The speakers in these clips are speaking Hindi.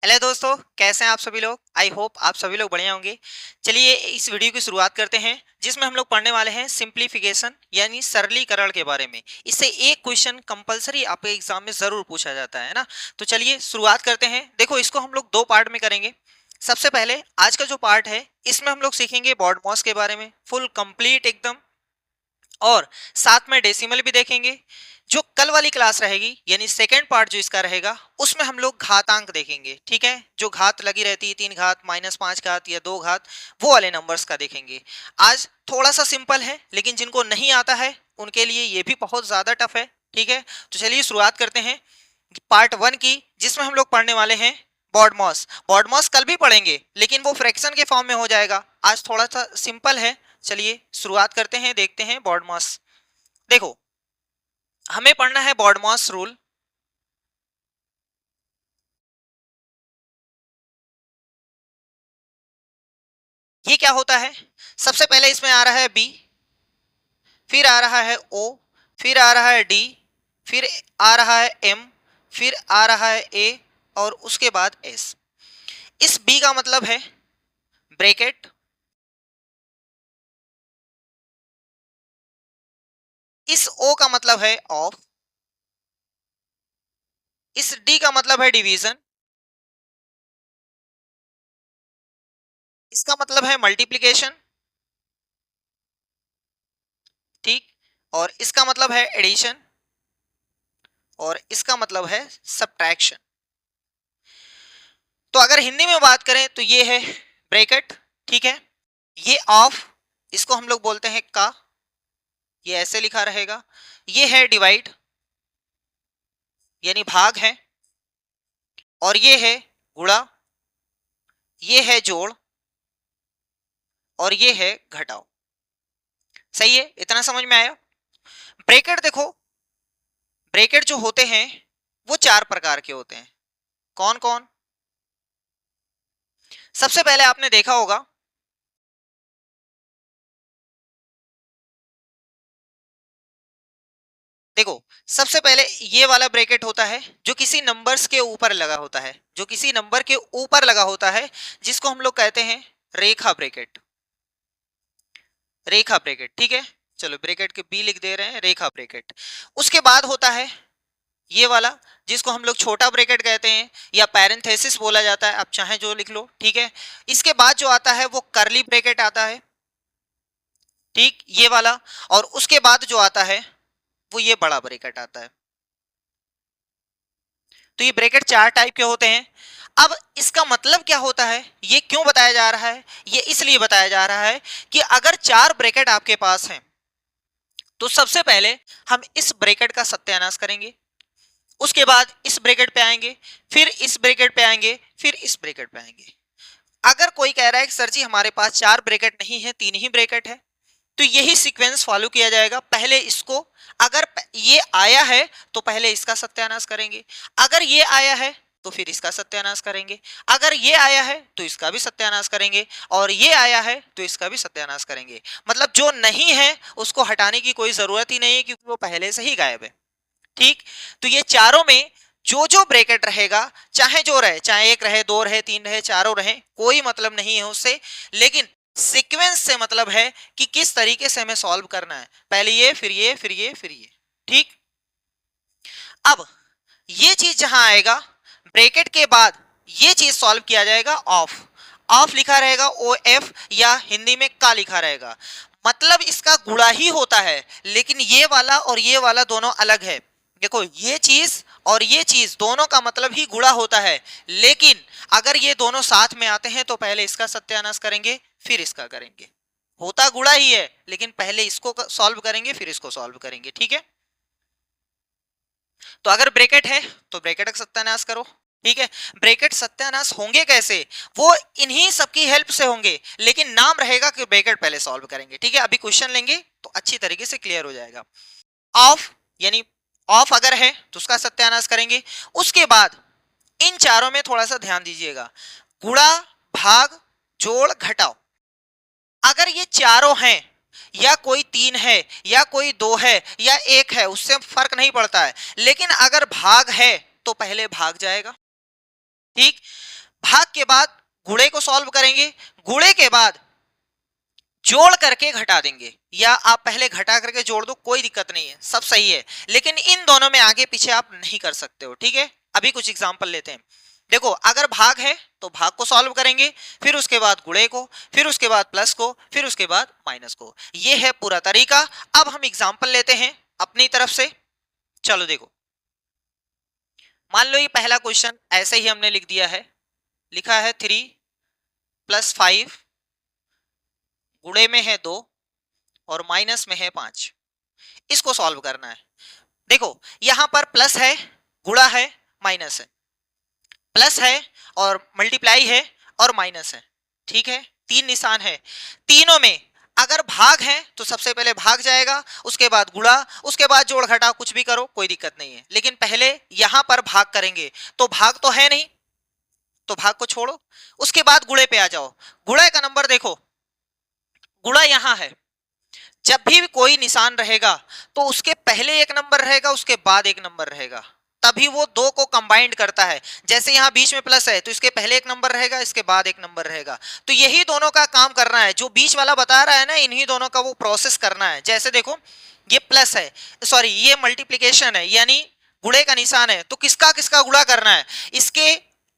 हेलो दोस्तों, कैसे हैं आप सभी लोग। आई होप आप सभी लोग बढ़िया होंगे। चलिए इस वीडियो की शुरुआत करते हैं, जिसमें हम लोग पढ़ने वाले हैं सिंप्लीफिकेशन यानी सरलीकरण के बारे में। इससे एक क्वेश्चन कंपलसरी आपके एग्जाम में जरूर पूछा जाता है ना। तो चलिए शुरुआत करते हैं। देखो, इसको हम लोग दो पार्ट में करेंगे। सबसे पहले आज का जो पार्ट है, इसमें हम लोग सीखेंगे बॉडमॉस के बारे में, फुल कंप्लीट एकदम, और साथ में डेसिमल भी देखेंगे। जो कल वाली क्लास रहेगी यानी सेकेंड पार्ट जो इसका रहेगा, उसमें हम लोग घातांक देखेंगे। ठीक है, जो घात लगी रहती है, 3 घात, -5 घात या 2 घात, वो वाले नंबर्स का देखेंगे। आज थोड़ा सा सिंपल है, लेकिन जिनको नहीं आता है उनके लिए ये भी बहुत ज्यादा टफ है। ठीक है, तो चलिए शुरुआत करते हैं पार्ट 1 की, जिसमें हम लोग पढ़ने वाले हैं बॉडमॉस। बॉडमॉस कल भी पढ़ेंगे, लेकिन वो फ्रैक्शन के फॉर्म में हो जाएगा। आज थोड़ा सा सिंपल है। चलिए शुरुआत करते हैं, देखते हैं बॉडमॉस। देखो, हमें पढ़ना है बॉडमॉस रूल। ये क्या होता है? सबसे पहले इसमें आ रहा है बी, फिर आ रहा है ओ, फिर आ रहा है डी, फिर आ रहा है एम, फिर आ रहा है ए, और उसके बाद एस। इस बी का मतलब है ब्रैकेट, इस ओ का मतलब है ऑफ, इस डी का मतलब है डिवीजन, इसका मतलब है मल्टीप्लिकेशन, ठीक, और इसका मतलब है एडिशन, और इसका मतलब है सब्ट्रैक्शन। तो अगर हिंदी में बात करें तो ये है ब्रैकेट, ठीक है। ये ऑफ, इसको हम लोग बोलते हैं का, ये ऐसे लिखा रहेगा। ये है डिवाइड यानी भाग है, और ये है गुणा, ये है जोड़, और ये है घटाओ। सही है, इतना समझ में आया। ब्रैकेट देखो, ब्रैकेट जो होते हैं वो 4 प्रकार के होते हैं। कौन कौन? सबसे पहले आपने देखा होगा, देखो, सबसे पहले ये वाला ब्रैकेट होता है जो किसी नंबर्स के ऊपर लगा होता है, जो किसी नंबर के ऊपर लगा होता है, जिसको हम लोग कहते हैं रेखा ब्रैकेट। रेखा ब्रैकेट, ठीक है। चलो ब्रैकेट के बी लिख दे रहे हैं, रेखा ब्रैकेट। उसके बाद होता है ये वाला, जिसको हम लोग छोटा ब्रैकेट कहते हैं, या पैरेंथेसिस बोला जाता है, आप चाहे जो लिख लो, ठीक है। इसके बाद जो आता है वो करली ब्रैकेट आता है, ठीक, ये वाला। और उसके बाद जो आता है वो ये बड़ा ब्रैकेट आता है। तो ये ब्रैकेट 4 टाइप के होते हैं। अब इसका मतलब क्या होता है, ये क्यों बताया जा रहा है? ये इसलिए बताया जा रहा है कि अगर 4 ब्रैकेट आपके पास हैं, तो सबसे पहले हम इस ब्रैकेट का सत्यानाश करेंगे, उसके बाद इस ब्रैकेट पे आएंगे, फिर इस ब्रैकेट पे आएंगे, फिर इस ब्रैकेट पे आएंगे। अगर कोई कह रहा है कि सर जी हमारे पास 4 ब्रैकेट नहीं है, 3 ही ब्रैकेट है, तो यही सीक्वेंस फॉलो किया जाएगा। पहले इसको, अगर ये आया है तो पहले इसका सत्यानाश करेंगे, अगर ये आया है तो फिर इसका सत्यानाश करेंगे, अगर ये आया है तो इसका भी सत्यानाश करेंगे, और ये आया है तो इसका भी सत्यानाश करेंगे। मतलब जो नहीं है उसको हटाने की कोई जरूरत ही नहीं है, क्योंकि वो पहले से ही गायब है, ठीक। तो ये चारों में जो जो ब्रैकेट रहेगा, चाहे जो रहे, चाहे 1 रहे, 2 रहे, 3 रहे, चारों रहे, कोई मतलब नहीं है उससे, लेकिन सीक्वेंस से मतलब है कि किस तरीके से हमें सॉल्व करना है। पहले ये, फिर ये, फिर ये, फिर ये, ठीक। अब ये चीज जहां आएगा, ब्रैकेट के बाद ये चीज सॉल्व किया जाएगा ऑफ। ऑफ लिखा रहेगा ओ एफ, या हिंदी में का लिखा रहेगा। मतलब इसका गुणा ही होता है, लेकिन ये वाला और ये वाला दोनों अलग है। देखो, ये चीज और ये चीज दोनों का मतलब ही गुणा होता है, लेकिन अगर ये दोनों साथ में आते हैं तो पहले इसका सत्यानाश करेंगे, फिर इसका करेंगे। होता गुणा ही है, लेकिन पहले इसको सॉल्व करेंगे, फिर इसको सॉल्व करेंगे, ठीक है। तो अगर ब्रैकेट है तो ब्रैकेट का सत्यानाश करो, ठीक है। ब्रैकेट सत्यानाश होंगे कैसे? वो इन्हीं सबकी हेल्प से होंगे, लेकिन नाम रहेगा कि ब्रैकेट पहले सॉल्व करेंगे, ठीक है। अभी क्वेश्चन लेंगे तो अच्छी तरीके से क्लियर हो जाएगा। ऑफ यानी ऑफ अगर है तो उसका सत्यानाश करेंगे। उसके बाद इन चारों में थोड़ा सा ध्यान दीजिएगा, गुणा, भाग, जोड़, घटाओ। अगर ये चारों हैं, या कोई 3 है, या कोई 2 है, या 1 है, उससे फर्क नहीं पड़ता है, लेकिन अगर भाग है तो पहले भाग जाएगा, ठीक। भाग के बाद गुणे को सॉल्व करेंगे, गुणे के बाद जोड़ करके घटा देंगे, या आप पहले घटा करके जोड़ दो, कोई दिक्कत नहीं है, सब सही है, लेकिन इन दोनों में आगे पीछे आप नहीं कर सकते हो। ठीक है, अभी कुछ एग्जांपल लेते हैं। देखो, अगर भाग है तो भाग को सॉल्व करेंगे, फिर उसके बाद गुणे को, फिर उसके बाद प्लस को, फिर उसके बाद माइनस को। ये है पूरा तरीका। अब हम एग्जांपल लेते हैं अपनी तरफ से। चलो देखो, मान लो ये पहला क्वेश्चन ऐसे ही हमने लिख दिया है, लिखा है 3 + 5 गुणे में है 2 और माइनस में है 5। इसको सॉल्व करना है। देखो, यहां पर प्लस है, गुणा है, माइनस है, प्लस है और मल्टीप्लाई है और माइनस है। ठीक है, तीन निशान है। तीनों में अगर भाग है तो सबसे पहले भाग जाएगा, उसके बाद गुणा, उसके बाद जोड़ घटा, कुछ भी करो कोई दिक्कत नहीं है, लेकिन पहले यहां पर भाग करेंगे। तो भाग तो है नहीं, तो भाग को छोड़ो, उसके बाद गुणे पे आ जाओ। गुणे का नंबर देखो, गुणा यहां है, जब भी कोई निशान रहेगा तो उसके पहले एक नंबर रहेगा, उसके बाद एक नंबर रहेगा, तभी वो दो को कंबाइंड करता है। जैसे यहाँ बीच में प्लस है तो इसके पहले एक नंबर रहेगा, इसके बाद एक नंबर रहेगा। तो यही दोनों का काम करना है, जो बीच वाला बता रहा है ना, इन्हीं दोनों का वो प्रोसेस करना है। जैसे देखो, ये प्लस है, सॉरी ये मल्टीप्लीकेशन है, यानी गुणे का निशान है, तो किसका किसका गुणा करना है, इसके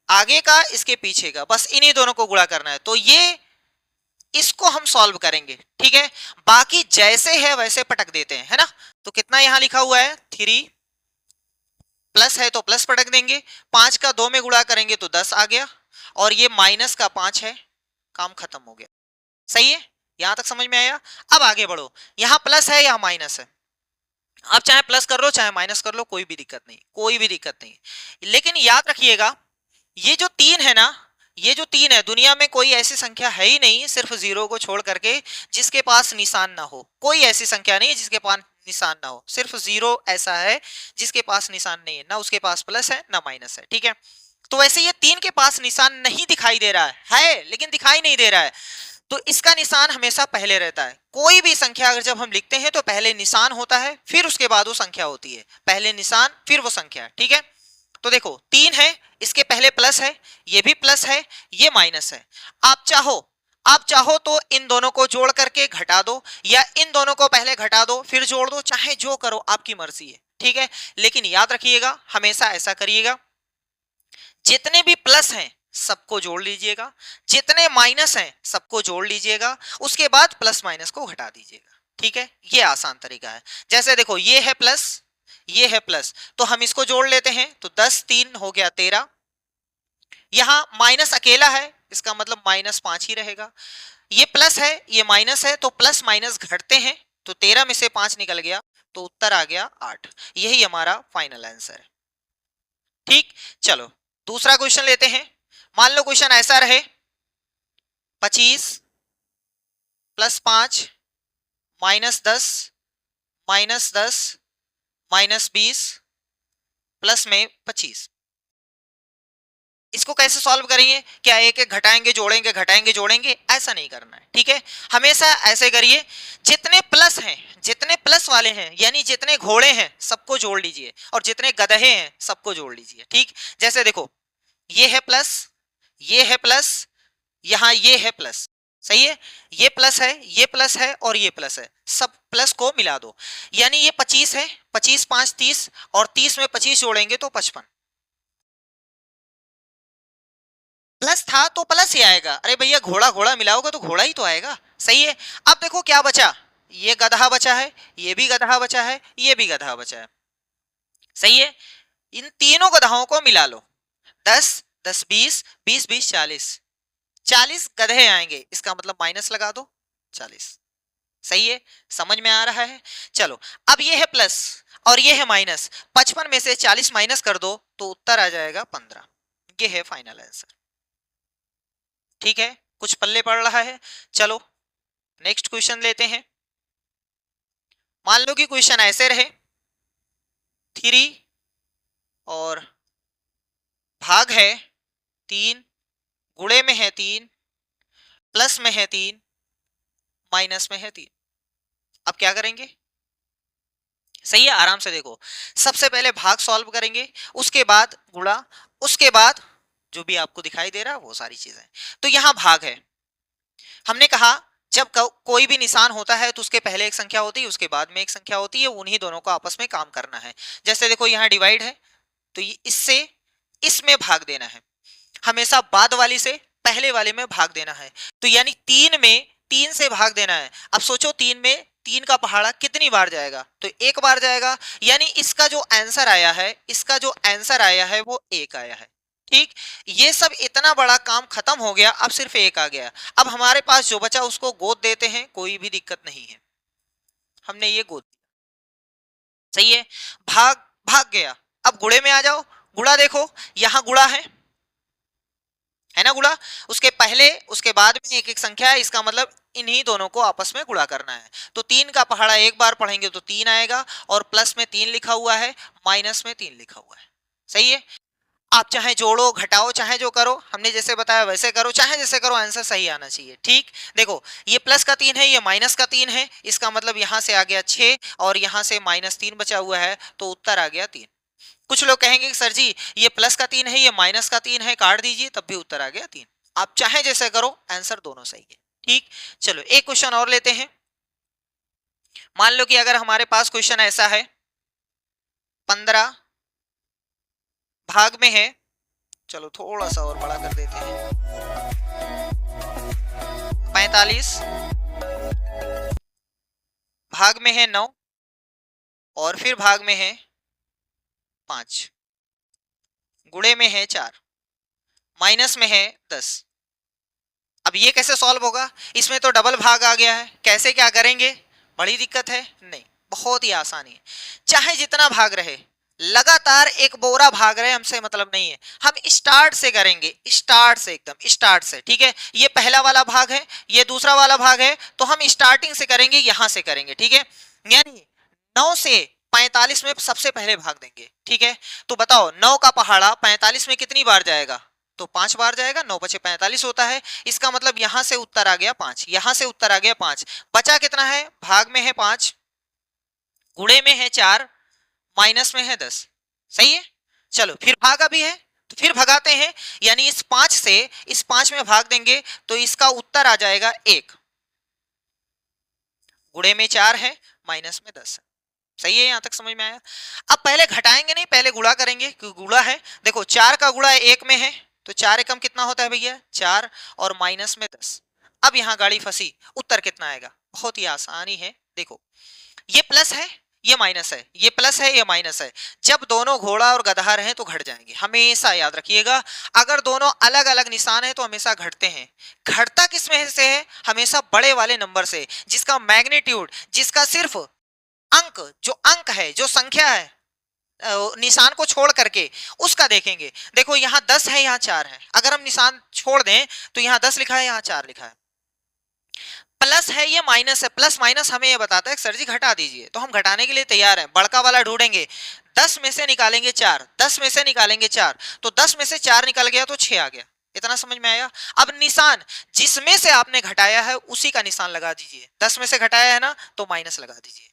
आगे का, इसके पीछे का, बस इन्हीं दोनों को गुणा करना है। तो ये इसको हम सॉल्व करेंगे। ठीक है, बाकी जैसे है वैसे पटक देते हैं, है ना। तो कितना यहां लिखा हुआ है 3, प्लस है तो प्लस पटक देंगे, 5 का 2 में गुणा करेंगे तो 10 आ गया, और ये माइनस का 5 है, काम खत्म हो गया। सही है, यहां तक समझ में आया। अब आगे बढ़ो, यहां प्लस है, यहां माइनस है, आप चाहे प्लस कर लो चाहे माइनस कर लो, कोई भी दिक्कत नहीं, कोई भी दिक्कत नहीं। लेकिन याद रखिएगा, ये जो 3 है ना, ये जो 3 है, दुनिया में कोई ऐसी संख्या है ही नहीं, सिर्फ जीरो को छोड़ करके, जिसके पास निशान ना हो। कोई ऐसी संख्या नहीं जिसके पास निशान ना हो, सिर्फ जीरो ऐसा है जिसके पास निशान नहीं है, ना उसके पास प्लस है ना माइनस है। ठीक है, तो वैसे ये 3 के पास निशान नहीं दिखाई दे रहा है, लेकिन दिखाई नहीं दे रहा है, तो इसका निशान हमेशा पहले रहता है। कोई भी संख्या अगर जब हम लिखते हैं तो पहले निशान होता है, फिर उसके बाद वो संख्या होती है, पहले निशान फिर वो संख्या। ठीक है, तो देखो 3 है, इसके पहले प्लस है, ये भी प्लस है, ये माइनस है। आप चाहो तो इन दोनों को जोड़ करके घटा दो, या इन दोनों को पहले घटा दो फिर जोड़ दो, चाहे जो करो, आपकी मर्जी है। ठीक है, लेकिन याद रखिएगा, हमेशा ऐसा करिएगा, जितने भी प्लस हैं सबको जोड़ लीजिएगा, जितने माइनस हैं सबको जोड़ लीजिएगा, उसके बाद प्लस माइनस को घटा दीजिएगा। ठीक है, ये आसान तरीका है। जैसे देखो, ये है प्लस, ये है प्लस, तो हम इसको जोड़ लेते हैं, तो 10 3 हो गया 13। यहां माइनस अकेला है, इसका मतलब -5 ही रहेगा। ये प्लस है, ये माइनस है, तो प्लस माइनस घटते हैं, तो 13 में से 5 निकल गया, तो उत्तर आ गया 8। यही हमारा फाइनल आंसर है। ठीक, चलो दूसरा क्वेश्चन लेते हैं। मान लो क्वेश्चन ऐसा रहे, 25 + 5 -10 -10 -20 प्लस में 25। इसको कैसे सॉल्व करेंगे? क्या एक एक घटाएंगे जोड़ेंगे, घटाएंगे जोड़ेंगे? ऐसा नहीं करना है। ठीक है, हमेशा ऐसे करिए, जितने प्लस हैं, जितने प्लस वाले हैं, यानी जितने घोड़े हैं सबको जोड़ लीजिए, और जितने गधे हैं सबको जोड़ लीजिए। ठीक, जैसे देखो, ये है प्लस, ये है प्लस, यहां ये है प्लस, सही है, ये प्लस है, ये प्लस है और ये प्लस है, सब प्लस को मिला दो, यानी ये 25 है, 25 5 30, और 30 में 25 जोड़ेंगे तो 55। प्लस था तो प्लस ही आएगा, अरे भैया घोड़ा घोड़ा मिलाओगे तो घोड़ा ही तो आएगा। सही है, अब देखो क्या बचा, ये गधा बचा है, ये भी गधा बचा है, ये भी गधा बचा है। सही है, इन तीनों गधाओं को मिला लो, 10 10 20 20 20 40, 40 गधे आएंगे, इसका मतलब माइनस लगा दो 40। सही है, समझ में आ रहा है। चलो, अब ये है प्लस और ये है माइनस, 55 में से 40 माइनस कर दो तो उत्तर आ जाएगा 15। ये है फाइनल आंसर। ठीक है, कुछ पल्ले पड़ रहा है। चलो नेक्स्ट क्वेश्चन लेते हैं। मान लो कि क्वेश्चन ऐसे रहे, 3 और भाग है 3, गुणे में है 3, प्लस में है 3, माइनस में है 3। अब क्या करेंगे? सही है, आराम से देखो, सबसे पहले भाग सॉल्व करेंगे, उसके बाद गुणा, उसके बाद जो भी आपको दिखाई दे रहा है वो सारी चीजें। तो यहाँ भाग है। हमने कहा जब कोई भी निशान होता है तो उसके पहले एक संख्या होती है, उसके बाद में एक संख्या होती है, उन्हीं दोनों को आपस में काम करना है। जैसे देखो यहाँ डिवाइड है तो इससे इसमें भाग देना है, हमेशा बाद वाली से पहले वाले में भाग देना है। तो यानी 3 में 3 से भाग देना है। अब सोचो 3 में 3 का पहाड़ा कितनी बार जाएगा, तो एक बार जाएगा। यानी इसका जो आंसर आया है, इसका जो आंसर आया है वो 1 आया है। ठीक, ये सब इतना बड़ा काम खत्म हो गया, अब सिर्फ 1 आ गया। अब हमारे पास जो बचा उसको गोद देते हैं, कोई भी दिक्कत नहीं है, हमने ये गोद दिया, सही है। भाग भाग गया। अब गुणे में आ जाओ। गुणा देखो, यहां गुणा है ना, गुणा। उसके पहले उसके बाद में एक एक संख्या है, इसका मतलब इन्हीं दोनों को आपस में गुणा करना है। तो 3 का पहाड़ा एक बार पढ़ेंगे तो 3 आएगा, और प्लस में 3 लिखा हुआ है, माइनस में 3 लिखा हुआ है, सही है। आप चाहे जोड़ो घटाओ, चाहे जो करो, हमने जैसे बताया वैसे करो, चाहे जैसे करो, आंसर सही आना चाहिए। ठीक, देखो ये प्लस का 3 है, ये माइनस का 3 है, इसका मतलब यहां से आ गया 6 और यहां से -3 बचा हुआ है, तो उत्तर आ गया 3। कुछ लोग कहेंगे कि सर जी ये प्लस का 3 है, ये माइनस का 3 है, काट दीजिए, तब भी उत्तर आ गया 3। आप चाहे जैसे करो, आंसर दोनों सही है। ठीक, चलो एक क्वेश्चन और लेते हैं। मान लो कि अगर हमारे पास क्वेश्चन ऐसा है, 15 भाग में है, चलो थोड़ा सा और बड़ा कर देते हैं, 45 भाग में है 9 और फिर भाग में है 5, गुणे में है 4, माइनस में है 10। अब ये कैसे सॉल्व होगा, इसमें तो डबल भाग आ गया है, कैसे क्या करेंगे, बड़ी दिक्कत है? नहीं, बहुत ही आसानी है। चाहे जितना भाग रहे, लगातार एक बोरा भाग रहे, हमसे मतलब नहीं है, हम स्टार्ट से करेंगे, स्टार्ट से, एकदम स्टार्ट से। ठीक है, ये पहला वाला भाग है, ये दूसरा वाला भाग है, तो हम स्टार्टिंग से करेंगे, यहां से करेंगे। ठीक है, यानी 9 से 45 में सबसे पहले भाग देंगे। ठीक है, तो बताओ 9 का पहाड़ा 45 में कितनी बार जाएगा, तो 5 बार जाएगा, 9 बचे 45 होता है। इसका मतलब यहां से उत्तर आ गया 5, यहां से उत्तर आ गया 5। बचा कितना है, भाग में है 5, गुणे में है 4, माइनस में है 10, सही है। चलो फिर भागा भी है तो फिर भगाते हैं, यानी इस 5 से इस 5 में भाग देंगे तो इसका उत्तर आ जाएगा 1, गुणे में 4 है, माइनस में 10 है, सही है। यहां तक समझ में आया। अब पहले घटाएंगे नहीं, पहले गुणा करेंगे, क्योंकि गुणा है। देखो 4 का गुणा 1 में है, तो 4 एकम कितना होता है भैया, 4, और माइनस में 10। अब यहां गाड़ी फंसी, उत्तर कितना आएगा, बहुत ही आसानी है। देखो ये प्लस है, ये माइनस है, ये प्लस है, ये माइनस है। जब दोनों घोड़ा और गधा रहे तो घट जाएंगे, हमेशा याद रखिएगा। अगर दोनों अलग अलग निशान है तो हमेशा घटते हैं। घटता किस में से है, हमेशा बड़े वाले नंबर से, जिसका मैग्नीट्यूड, जिसका सिर्फ अंक, जो अंक है, जो संख्या है, निशान को छोड़ करके उसका देखेंगे। देखो यहाँ 10 है, यहाँ 4 है, अगर हम निशान छोड़ दें तो यहाँ 10 लिखा है, यहाँ 4 लिखा है। प्लस है, ये माइनस है, प्लस माइनस हमें ये बताता है सर जी घटा दीजिए, तो हम घटाने के लिए तैयार हैं। बड़का वाला ढूंढेंगे, 10 में से निकालेंगे 4, 10 में से निकालेंगे 4, तो 10 में से 4 निकल गया तो 6 आ गया। इतना समझ में आया। अब निशान जिसमें से आपने घटाया है उसी का निशान लगा दीजिए। 10 में से घटाया है ना, तो माइनस लगा दीजिए।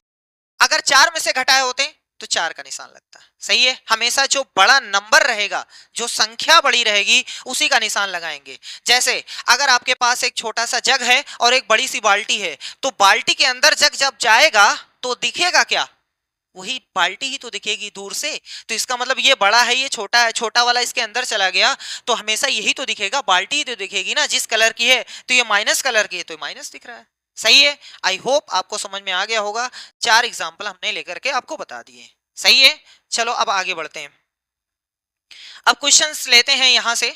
अगर 4 में से घटाए होते तो 4 का निशान लगता है, सही है। हमेशा जो बड़ा नंबर रहेगा, जो संख्या बड़ी रहेगी, उसी का निशान लगाएंगे। जैसे अगर आपके पास एक छोटा सा जग है और एक बड़ी सी बाल्टी है, तो बाल्टी के अंदर जग जब जाएगा तो दिखेगा क्या, वही बाल्टी ही तो दिखेगी दूर से। तो इसका मतलब ये बड़ा है, ये छोटा है, छोटा वाला इसके अंदर चला गया तो हमेशा यही तो दिखेगा, बाल्टी ही तो दिखेगी ना। जिस कलर की है तो ये माइनस कलर की है, तो माइनस दिख रहा है, सही है। आई होप आपको समझ में आ गया होगा। 4 एग्जाम्पल हमने लेकर के आपको बता दिए, सही है। चलो अब आगे बढ़ते हैं। अब क्वेश्चंस लेते हैं, यहां से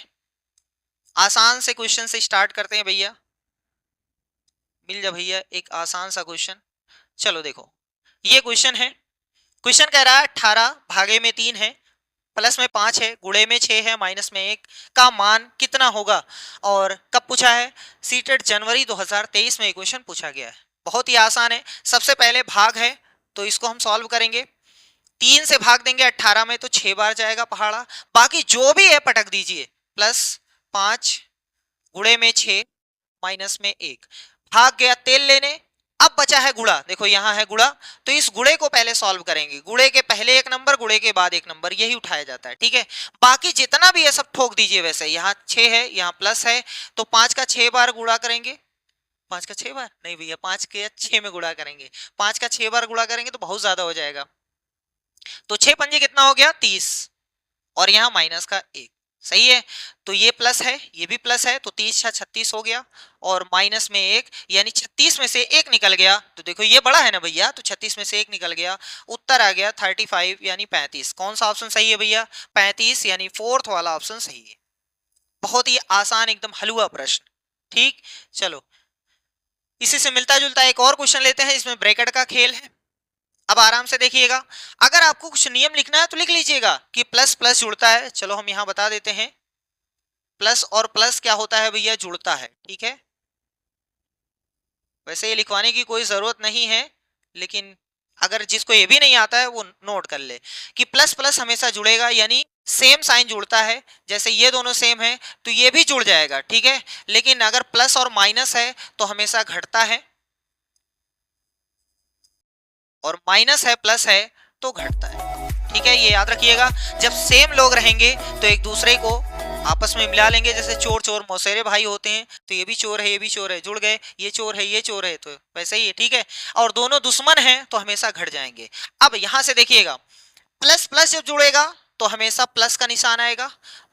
आसान से क्वेश्चन से स्टार्ट करते हैं भैया। मिल जा भैया एक आसान सा क्वेश्चन। चलो देखो ये क्वेश्चन है, क्वेश्चन कह रहा है 18 भागे में 3 है, प्लस में 5 है, गुणे में 6 है, माइनस में 1 का मान कितना होगा, और कब पूछा है, सीटेड जनवरी 2023 में क्वेश्चन पूछा गया है। बहुत ही आसान है। सबसे पहले भाग है तो इसको हम सॉल्व करेंगे। 3 से भाग देंगे 18 में तो 6 बार जाएगा पहाड़ा, बाकी जो भी है पटक दीजिए। प्लस 5 गुणे में 6 माइनस में 1, भाग गया तेल लेने। अब बचा है गुणा, देखो यहाँ है गुणा, तो इस गुणे को पहले सॉल्व करेंगे। गुणे के पहले एक नंबर, गुणे के बाद एक नंबर, यही उठाया जाता है, ठीक है। बाकी जितना भी है सब ठोक दीजिए। वैसे यहाँ 6 है, यहाँ प्लस है, तो 5 का 6 बार गुणा करेंगे। 5 का 6 बार नहीं भैया, 5 के 6 में गुणा करेंगे। 5 का 6 बार गुणा करेंगे तो बहुत ज्यादा हो जाएगा। तो 6 पंजे कितना हो गया, 30, और यहाँ माइनस का 1, सही है। तो ये प्लस है, ये भी प्लस है, तो 30 6 36 हो गया, और माइनस में 1, यानी 36 में से 1 निकल गया। तो देखो ये बड़ा है ना भैया, तो 36 में से 1 निकल गया, उत्तर आ गया 35 यानी 35। कौन सा ऑप्शन सही है भैया, 35, यानी फोर्थ वाला ऑप्शन सही है। बहुत ही आसान, एकदम हलवा प्रश्न, ठीक। चलो इसी से मिलता जुलता एक और क्वेश्चन लेते हैं, इसमें ब्रैकेट का खेल है। अब आराम से देखिएगा, अगर आपको कुछ नियम लिखना है तो लिख लीजिएगा कि प्लस प्लस जुड़ता है। चलो हम यहां बता देते हैं, प्लस और प्लस क्या होता है भैया, जुड़ता है, ठीक है। वैसे ये लिखवाने की कोई जरूरत नहीं है, लेकिन अगर जिसको ये भी नहीं आता है वो नोट कर ले कि प्लस प्लस हमेशा जुड़ेगा, यानी सेम साइन जुड़ता है। जैसे ये दोनों सेम है तो ये भी जुड़ जाएगा, ठीक है। लेकिन अगर प्लस और माइनस है तो हमेशा घटता है, और माइनस है प्लस है तो घटता है, ठीक है। ये याद रखिएगा, जब सेम लोग रहेंगे तो एक दूसरे को आपस में मिला लेंगे। जैसे चोर चोर मौसेरे भाई होते हैं, तो ये भी चोर है ये भी चोर है, जुड़ गए, ये चोर है ये चोर है, तो वैसे ही है, ठीक है। और दोनों दुश्मन हैं तो हमेशा घट जाएंगे। अब यहां से देखिएगा, प्लस प्लस जब जुड़ेगा तो हमेशा प्लस का निशान आएगा,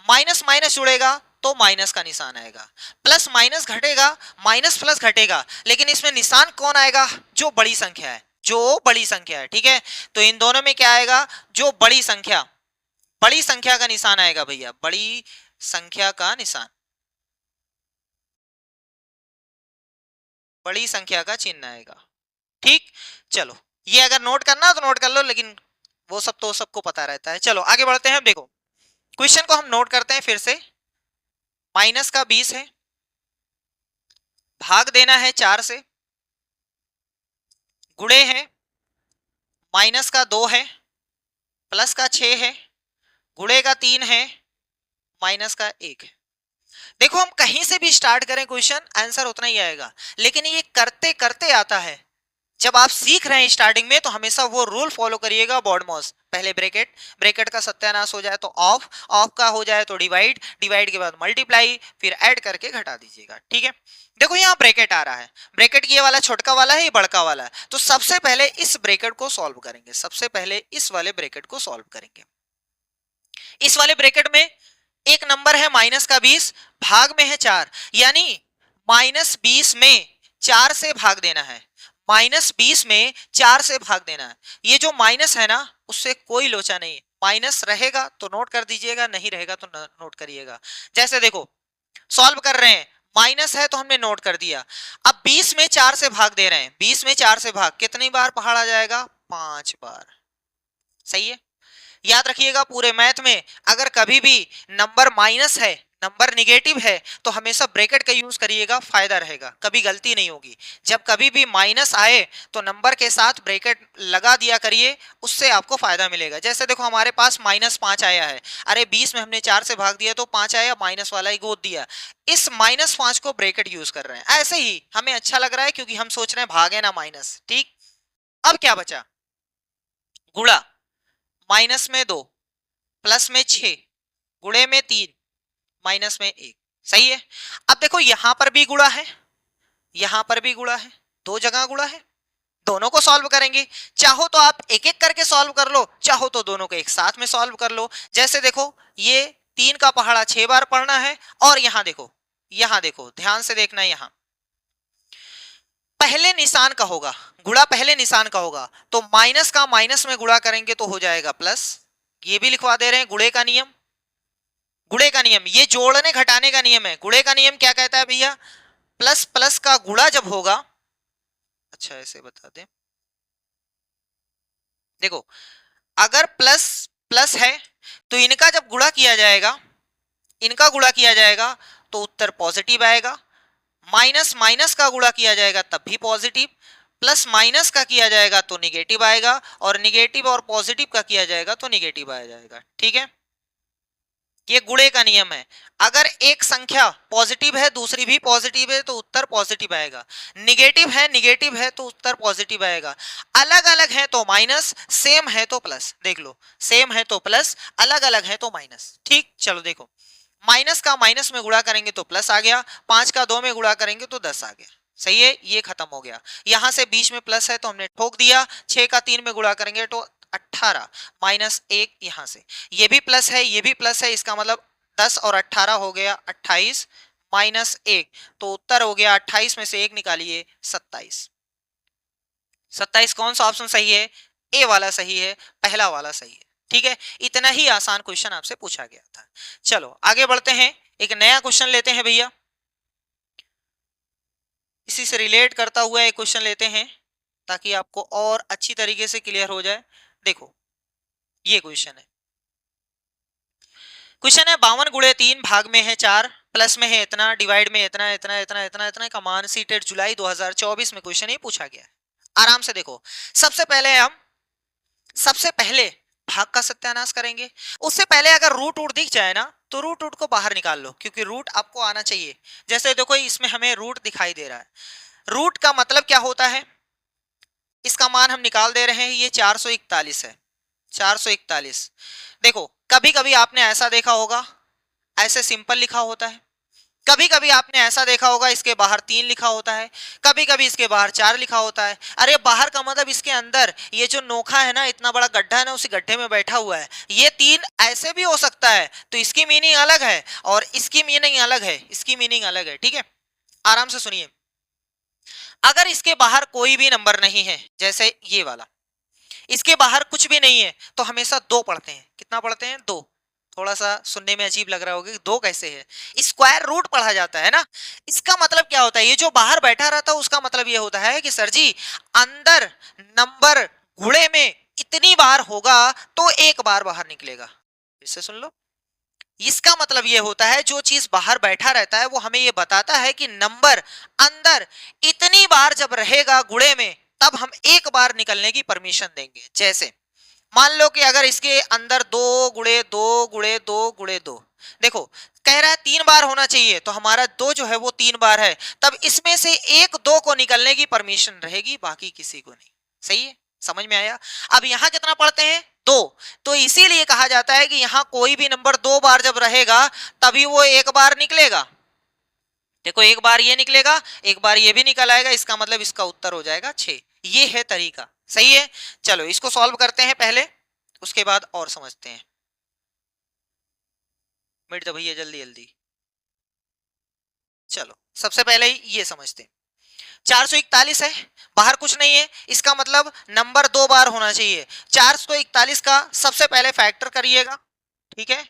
माइनस माइनस जुड़ेगा तो माइनस का निशान आएगा, प्लस माइनस घटेगा, माइनस प्लस घटेगा, लेकिन इसमें निशान कौन आएगा, जो बड़ी संख्या है, जो बड़ी संख्या है, ठीक है। तो इन दोनों में क्या आएगा, जो बड़ी संख्या, बड़ी संख्या का निशान आएगा भैया, बड़ी संख्या का निशान, बड़ी संख्या का चिन्ह आएगा, ठीक। चलो ये अगर नोट करना हो तो नोट कर लो, लेकिन वो सब तो सबको पता रहता है। चलो आगे बढ़ते हैं। देखो क्वेश्चन को हम नोट करते हैं फिर से। माइनस का 20 है, भाग देना है 4 से, गुणे है, माइनस का 2 है, प्लस का 6 है, गुणे का 3 है, माइनस का 1 है। देखो हम कहीं से भी स्टार्ट करें क्वेश्चन, आंसर उतना ही आएगा, लेकिन ये करते करते आता है। जब आप सीख रहे हैं स्टार्टिंग में तो हमेशा वो रूल फॉलो करिएगा, बॉडमॉस, पहले ब्रैकेट, ब्रैकेट का सत्यानाश हो जाए तो ऑफ, ऑफ का हो जाए तो डिवाइड, डिवाइड के बाद मल्टीप्लाई, फिर ऐड करके घटा दीजिएगा, ठीक है। देखो यहाँ ब्रैकेट आ रहा है, ब्रैकेट ये वाला छोटका वाला है, ये बड़का वाला है, तो सबसे पहले इस ब्रैकेट को सॉल्व करेंगे, सबसे पहले इस वाले ब्रैकेट को सॉल्व करेंगे। इस वाले ब्रैकेट में एक नंबर है माइनस का 20, भाग में है 4, यानी माइनस 20 में 4 से भाग देना है, माइनस 20 में 4 से भाग देना है। ये जो माइनस है ना, उससे कोई लोचा नहीं, माइनस रहेगा तो नोट कर दीजिएगा, नहीं रहेगा तो नोट करिएगा। जैसे देखो सॉल्व कर रहे हैं, माइनस है तो हमने नोट कर दिया। अब 20 में 4 से भाग दे रहे हैं, 20 में 4 से भाग कितनी बार पहाड़ आ जाएगा, 5 बार, सही है। याद रखिएगा पूरे मैथ में अगर कभी भी नंबर माइनस है, नंबर निगेटिव है, तो हमेशा ब्रैकेट का यूज करिएगा, फायदा रहेगा, कभी गलती नहीं होगी। जब कभी भी माइनस आए तो नंबर के साथ ब्रैकेट लगा दिया करिए, उससे आपको फायदा मिलेगा। जैसे देखो हमारे पास -5 आया है, अरे 20 में हमने 4 से भाग दिया तो 5 आया, माइनस वाला ही गोद दिया, इस -5 को ब्रैकेट यूज कर रहे हैं। ऐसे ही हमें अच्छा लग रहा है क्योंकि हम सोच रहे हैं भागे ना माइनस, ठीक। अब क्या बचा, गुणा, माइनस में 2, प्लस में 6, गुणे में 3, माइनस में 1, सही है। अब देखो यहां पर भी गुणा है, यहां पर भी गुणा है, दो जगह गुणा है, दोनों को सॉल्व करेंगे। चाहो तो आप एक एक करके सॉल्व कर लो, चाहो तो दोनों को एक साथ में सॉल्व कर लो। जैसे देखो ये 3 का पहाड़ा 6 बार पढ़ना है, और यहां देखो ध्यान से देखना, यहां पहले निशान का होगा, गुणा पहले निशान का होगा, तो माइनस का माइनस में गुणा करेंगे तो हो जाएगा प्लस। ये भी लिखवा दे रहे हैं गुणे का नियम, गुणे का नियम ये जोड़ने घटाने का नियम है। गुणे का नियम क्या कहता है भैया, प्लस प्लस का गुणा जब होगा, अच्छा ऐसे बता दें, देखो अगर प्लस प्लस है तो इनका जब गुणा किया जाएगा, इनका गुणा किया जाएगा तो उत्तर पॉजिटिव आएगा, माइनस माइनस का गुणा किया जाएगा तब भी पॉजिटिव, प्लस माइनस का किया जाएगा तो निगेटिव आएगा, और निगेटिव और पॉजिटिव का किया जाएगा तो निगेटिव आ जाएगा, ठीक है। ये गुणे का नियम है। अगर एक संख्या पॉजिटिव है दूसरी भी पॉजिटिव है तो उत्तर पॉजिटिव आएगा, निगेटिव है तो उत्तर पॉजिटिव आएगा, अलग अलग है तो माइनस, सेम है तो प्लस। देख लो, सेम है तो प्लस, अलग अलग है तो माइनस। ठीक, चलो देखो, माइनस का माइनस में गुणा करेंगे तो प्लस आ गया, 5 का 2 में गुणा करेंगे तो 10 आ गया। सही है, ये खत्म हो गया। यहां से बीच में प्लस है तो हमने ठोक दिया, 6 का 3 में गुणा करेंगे तो 18 माइनस 1 यहां से, ये भी प्लस है ये भी प्लस है, इसका मतलब 10 और 18 हो गया 28 माइनस 1, तो उत्तर हो गया 28 में से 1 निकालिए 27। 27 कौन सा ऑप्शन सही है? ए वाला सही है, पहला वाला सही है। ठीक है, इतना ही आसान क्वेश्चन आपसे पूछा गया था। चलो आगे बढ़ते हैं, एक नया क्वेश्चन लेते हैं भैया, इसी से रिलेट करता हुआ एक क्वेश्चन लेते हैं ताकि आपको और अच्छी तरीके से क्लियर हो जाए। देखो ये क्वेश्चन है, क्वेश्चन है 52 गुणे 3 भाग में है 4, प्लस में है इतना, डिवाइड में इतना इतना इतना इतना इतना का मान। सीटेट जुलाई 2024 में क्वेश्चन ये पूछा गया है। आराम से देखो, सबसे पहले भाग का सत्यानाश करेंगे। उससे पहले अगर रूट वूट दिख जाए ना तो रूट वूट को बाहर निकाल लो, क्योंकि रूट आपको आना चाहिए। जैसे देखो इसमें हमें रूट दिखाई दे रहा है, रूट का मतलब क्या होता है, इसका मान हम निकाल दे रहे हैं, ये 441 है, 441। देखो कभी कभी आपने ऐसा देखा होगा, ऐसे सिंपल लिखा होता है, कभी कभी आपने ऐसा देखा होगा इसके बाहर 3 लिखा होता है, कभी कभी इसके बाहर 4 लिखा होता है। अरे बाहर का मतलब इसके अंदर ये जो नोखा है ना, इतना बड़ा गड्ढा है ना, उसी गड्ढे में बैठा हुआ है। ये 3 ऐसे भी हो सकता है, तो इसकी मीनिंग अलग है और इसकी मीनिंग अलग है, इसकी मीनिंग अलग है। ठीक है, आराम से सुनिए, अगर इसके बाहर कोई भी नंबर नहीं है, जैसे ये वाला, इसके बाहर कुछ भी नहीं है, तो हमेशा 2 पढ़ते हैं। कितना पढ़ते हैं? 2। थोड़ा सा सुनने में अजीब लग रहा होगा कि 2 कैसे है, स्क्वायर रूट पढ़ा जाता है ना। इसका मतलब क्या होता है, ये जो बाहर बैठा रहता है उसका मतलब ये होता है कि सर जी अंदर नंबर गुणे में इतनी बार होगा तो एक बार बाहर निकलेगा। इससे सुन लो, इसका मतलब यह होता है जो चीज बाहर बैठा रहता है वो हमें यह बताता है कि नंबर अंदर इतनी बार जब रहेगा गुणे में तब हम एक बार निकलने की परमिशन देंगे। जैसे मान लो कि अगर इसके अंदर 2 × 2 × 2 × 2, देखो कह रहा है 3 बार होना चाहिए, तो हमारा 2 जो है वो 3 बार है, तब इसमें से एक 2 को निकलने की परमिशन रहेगी, बाकी किसी को नहीं। सही है, समझ में आया? अब यहां कितना पढ़ते हैं? 2। तो इसीलिए कहा जाता है कि यहां कोई भी नंबर 2 बार जब रहेगा तभी वो एक बार निकलेगा। देखो एक बार ये निकलेगा, एक बार ये भी निकल आएगा, इसका मतलब इसका उत्तर हो जाएगा 6। ये है तरीका। सही है, चलो इसको सॉल्व करते हैं पहले, उसके बाद और समझते हैं। मिट दो भैया जल्दी जल्दी। चलो सबसे पहले ही ये समझते हैं, 441 है, बाहर कुछ नहीं है, इसका मतलब नंबर 2 बार होना चाहिए। 441 का सबसे पहले फैक्टर करिएगा। ठीक है,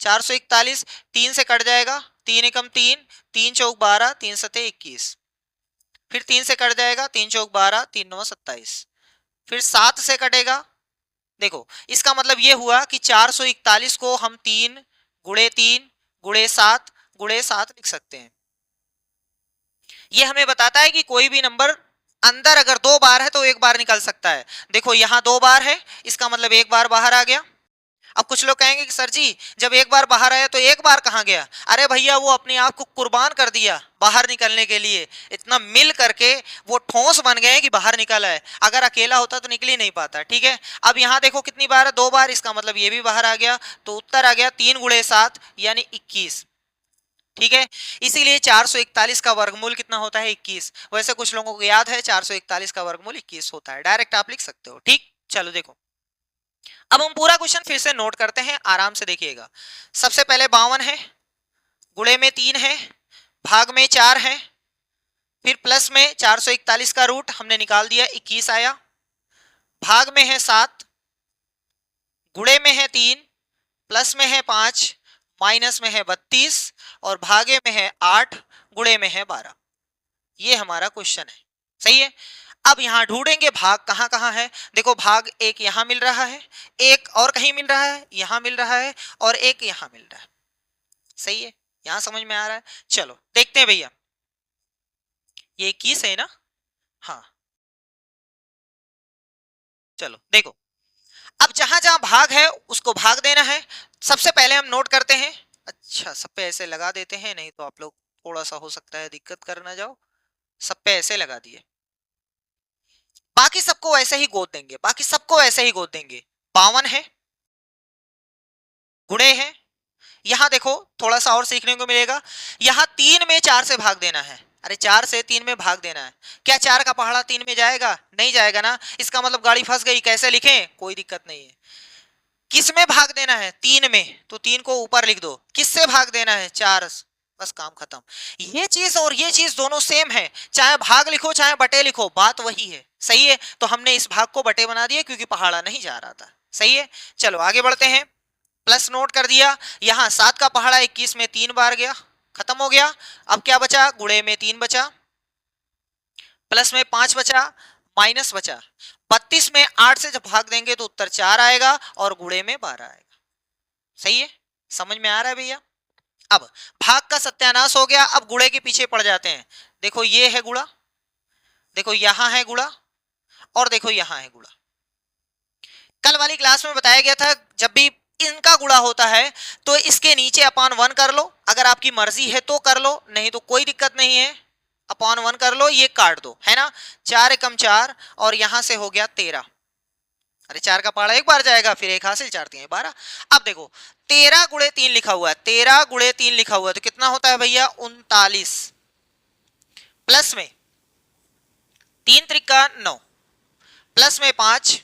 441 3 से कट जाएगा, 3 एकम 3, 3 चौक 12, 3 सते 21, फिर 3 से कट जाएगा, 3 चौक 12, 3 9 27, फिर 7 से कटेगा। देखो इसका मतलब ये हुआ कि 441 को हम 3 × 3 × 7 × 7 लिख सकते हैं। ये हमें बताता है कि कोई भी नंबर अंदर अगर 2 बार है तो एक बार निकल सकता है। देखो यहां 2 बार है, इसका मतलब एक बार बाहर आ गया। अब कुछ लोग कहेंगे कि सर जी जब एक बार बाहर आया तो एक बार कहां गया? अरे भैया वो अपने आप को कुर्बान कर दिया बाहर निकलने के लिए, इतना मिल करके वो ठोस बन गए कि बाहर निकला है, अगर अकेला होता तो निकल ही नहीं पाता। ठीक है, अब यहां देखो कितनी बार है? 2 बार, इसका मतलब ये भी बाहर आ गया, तो उत्तर आ गया 3 × 7 यानी 21। ठीक है, इसीलिए 441 का वर्गमूल कितना होता है? 21। वैसे कुछ लोगों को याद है 441 का वर्गमूल 21 होता है, डायरेक्ट आप लिख सकते हो। ठीक, चलो देखो अब हम पूरा क्वेश्चन फिर से नोट करते हैं, आराम से देखिएगा। सबसे पहले 52 है, गुणे में 3 है, भाग में 4 है, फिर प्लस में 441 का रूट हमने निकाल दिया 21 आया, भाग में है 7, गुणे में है 3, प्लस में है 5, माइनस में है 32 और भागे में है 8, गुणे में है 12। ये हमारा क्वेश्चन है। सही है, अब यहां ढूंढेंगे भाग कहां कहां है। देखो भाग एक यहां मिल रहा है, एक और कहीं मिल रहा है, यहां मिल रहा है और एक यहां मिल रहा है। सही है, यहां समझ में आ रहा है? चलो देखते हैं भैया, ये 21 है ना? हाँ, चलो देखो अब जहां जहां भाग है उसको भाग देना है। सबसे पहले हम नोट करते हैं, अच्छा सब पे ऐसे लगा देते हैं, नहीं तो आप लोग थोड़ा सा हो सकता है दिक्कत कर ना जाओ। सब पे ऐसे लगा दिए, बाकी सबको ऐसे ही गोद देंगे, बाकी सबको ऐसे ही गोद देंगे। 52 है, गुणे है। यहां देखो थोड़ा सा और सीखने को मिलेगा, यहां 3 में 4 से भाग देना है। अरे 4 से 3 में भाग देना है, क्या 4 का पहाड़ा 3 में जाएगा? नहीं जाएगा ना, इसका मतलब गाड़ी फंस गई। कैसे लिखें? कोई दिक्कत नहीं है। किस में भाग देना है? 3 में, तो 3 को ऊपर लिख दो। किससे भाग देना है? 4। बस काम खत्म। ये चीज और ये चीज दोनों सेम है, चाहे भाग लिखो चाहे बटे लिखो, बात वही है। सही है, तो हमने इस भाग को बटे बना दिया क्योंकि पहाड़ा नहीं जा रहा था। सही है, चलो आगे बढ़ते हैं। प्लस नोट कर दिया, यहां 7 का पहाड़ा 21 में 3 बार गया, खत्म हो गया। अब क्या बचा? गुणे में 3 बचा, प्लस में 5 बचा, माइनस बचा। 32 में 8 से जब भाग देंगे तो उत्तर 4 आएगा और गुणे में 12 आएगा। सही है, समझ में आ रहा है भैया? अब भाग का सत्यानाश हो गया, अब गुणे के पीछे पड़ जाते हैं। देखो ये है गुणा, देखो यहां है गुणा, और देखो यहां है गुणा। कल वाली क्लास में बताया गया था जब भी इनका गुणा होता है तो इसके नीचे अपॉन 1 कर लो, अगर आपकी मर्जी है तो कर लो, नहीं तो कोई दिक्कत नहीं है, अपॉन 1 कर लो, ये काट दो, है ना। 4 एकम 4 और यहां से हो गया 13। अरे 4 का पहाड़ा एक बार जाएगा, फिर एक हासिल, 4 3 12। अब देखो 13 गुणे 3 लिखा हुआ है, 13 गुणे 3 लिखा हुआ है, तो कितना होता है भैया? 39। प्लस में 3 त्रिका 9, प्लस में 5,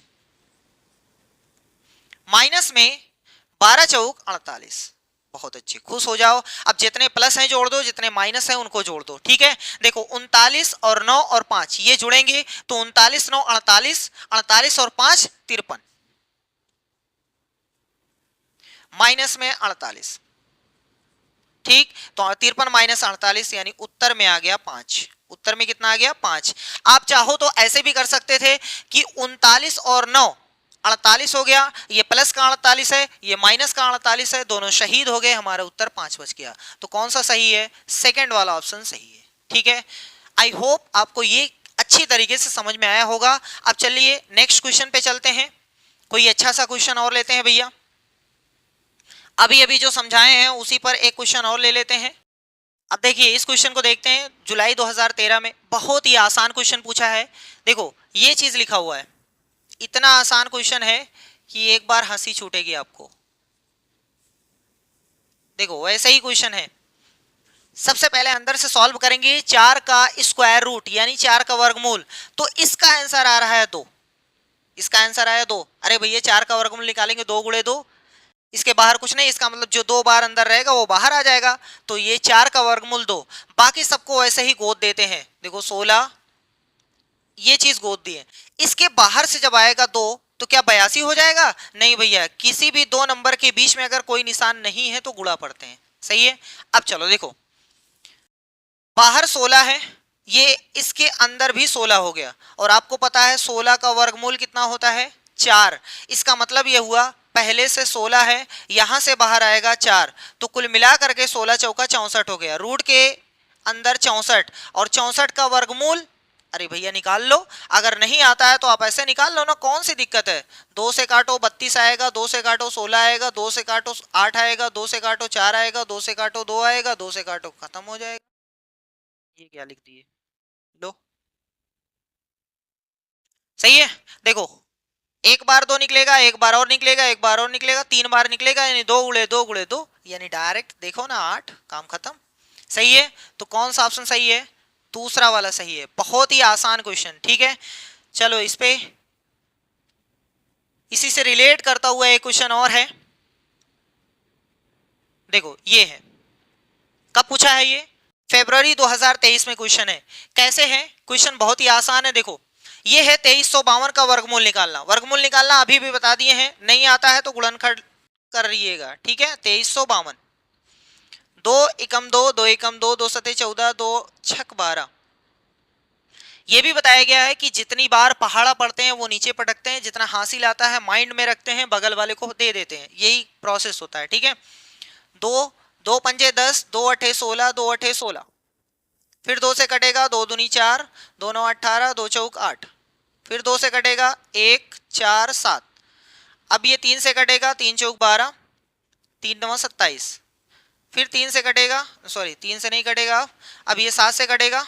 माइनस में 12 चौक 48। बहुत अच्छे, खुश हो जाओ। अब जितने प्लस हैं जोड़ दो, जितने माइनस हैं उनको जोड़ दो। ठीक है, देखो 39 और 9 और 5 ये जुड़ेंगे तो 39 9 48, 48 और 5 53, माइनस में 48। ठीक, तो 53 माइनस 48 यानी उत्तर में आ गया 5। उत्तर में कितना आ गया? 5। आप चाहो तो ऐसे भी कर सकते थे कि 39 और 9 48 हो गया, ये प्लस का 48 है, ये माइनस का 48 है, दोनों शहीद हो गए, हमारा उत्तर 5 बच गया। तो कौन सा सही है? सेकंड वाला ऑप्शन सही है। ठीक है, आई होप आपको ये अच्छी तरीके से समझ में आया होगा। अब चलिए नेक्स्ट क्वेश्चन पे चलते हैं, कोई अच्छा सा क्वेश्चन और लेते हैं भैया। अभी अभी जो समझाए हैं उसी पर एक क्वेश्चन और ले लेते हैं। अब देखिए इस क्वेश्चन को देखते हैं, जुलाई 2013 में बहुत ही आसान क्वेश्चन पूछा है। देखो ये चीज लिखा हुआ है, इतना आसान क्वेश्चन है कि एक बार हंसी छूटेगी आपको। देखो वैसे ही क्वेश्चन है, सबसे पहले अंदर से सॉल्व करेंगे। 4 का स्क्वायर रूट यानी 4 का वर्गमूल, तो इसका आंसर आ रहा है 2। इसका आंसर आया 2। अरे भैया 4 का वर्गमूल निकालेंगे 2 गुणे 2, इसके बाहर कुछ नहीं, इसका मतलब जो 2 बार अंदर रहेगा वो बाहर आ जाएगा। तो ये 4 का वर्गमूल 2, बाकी सबको ऐसे ही गोद देते हैं। देखो 16, ये चीज गोद दी है, इसके बाहर से जब आएगा 2 तो क्या 82 हो जाएगा? नहीं भैया, किसी भी 2 नंबर के बीच में अगर कोई निशान नहीं है तो गुणा पड़ते हैं। सही है, अब चलो देखो बाहर 16 है, ये इसके अंदर भी 16 हो गया, और आपको पता है 16 का वर्गमूल कितना होता है? 4। इसका मतलब ये हुआ पहले से 16 है, यहां से बाहर आएगा 4, तो कुल मिला करके 16 चौका 64 हो गया। रूट के अंदर 64 और 64 का वर्गमूल, अरे भैया निकाल लो, अगर नहीं आता है तो आप ऐसे निकाल लो ना, कौन सी दिक्कत है। 2 से काटो 32 आएगा, 2 से काटो 16 आएगा, 2 से काटो 8 आएगा, 2 से काटो 4 आएगा, 2 से काटो 2 आएगा, 2 से काटो खत्म हो जाएगा। ये क्या लिख दिए? लो सही है, देखो एक बार 2 निकलेगा, एक बार और निकलेगा, एक बार और निकलेगा, 3 बार निकलेगा, यानी 2 गुणे 2 गुणे 2, यानी डायरेक्ट देखो ना 8, काम खत्म। सही है, तो कौन सा ऑप्शन सही है? दूसरा वाला सही है। बहुत ही आसान क्वेश्चन। ठीक है, चलो इस पे इसी से रिलेट करता हुआ एक क्वेश्चन और है। देखो ये है, कब पूछा है ये? फरवरी 2023 में क्वेश्चन है। कैसे है क्वेश्चन? बहुत ही आसान है। देखो ये है 2352 का वर्गमूल निकालना। वर्गमूल निकालना अभी भी बता दिए हैं, नहीं आता है तो गुणनखंड कर रहिएगा। ठीक है, 2352, 2 एकम 2, 2 एकम 2, 2 सते 14, 2 छक 12। ये भी बताया गया है कि जितनी बार पहाड़ा पढ़ते हैं वो नीचे पटकते हैं, जितना हासिल आता है माइंड में रखते हैं, बगल वाले को दे देते हैं, यही प्रोसेस होता है। ठीक है, 2 2 पंजे 10, 2 अठे 16, 2 अठे 16, फिर 2 से कटेगा 2 दूनी 4, 2 9 18, 2 चौक 8, फिर 2 से कटेगा 1 4 7। अब ये 3 से कटेगा, 3 चौक 12, 3 9 27, फिर 3 से कटेगा, सॉरी 3 से नहीं कटेगा, अब ये 7 से कटेगा।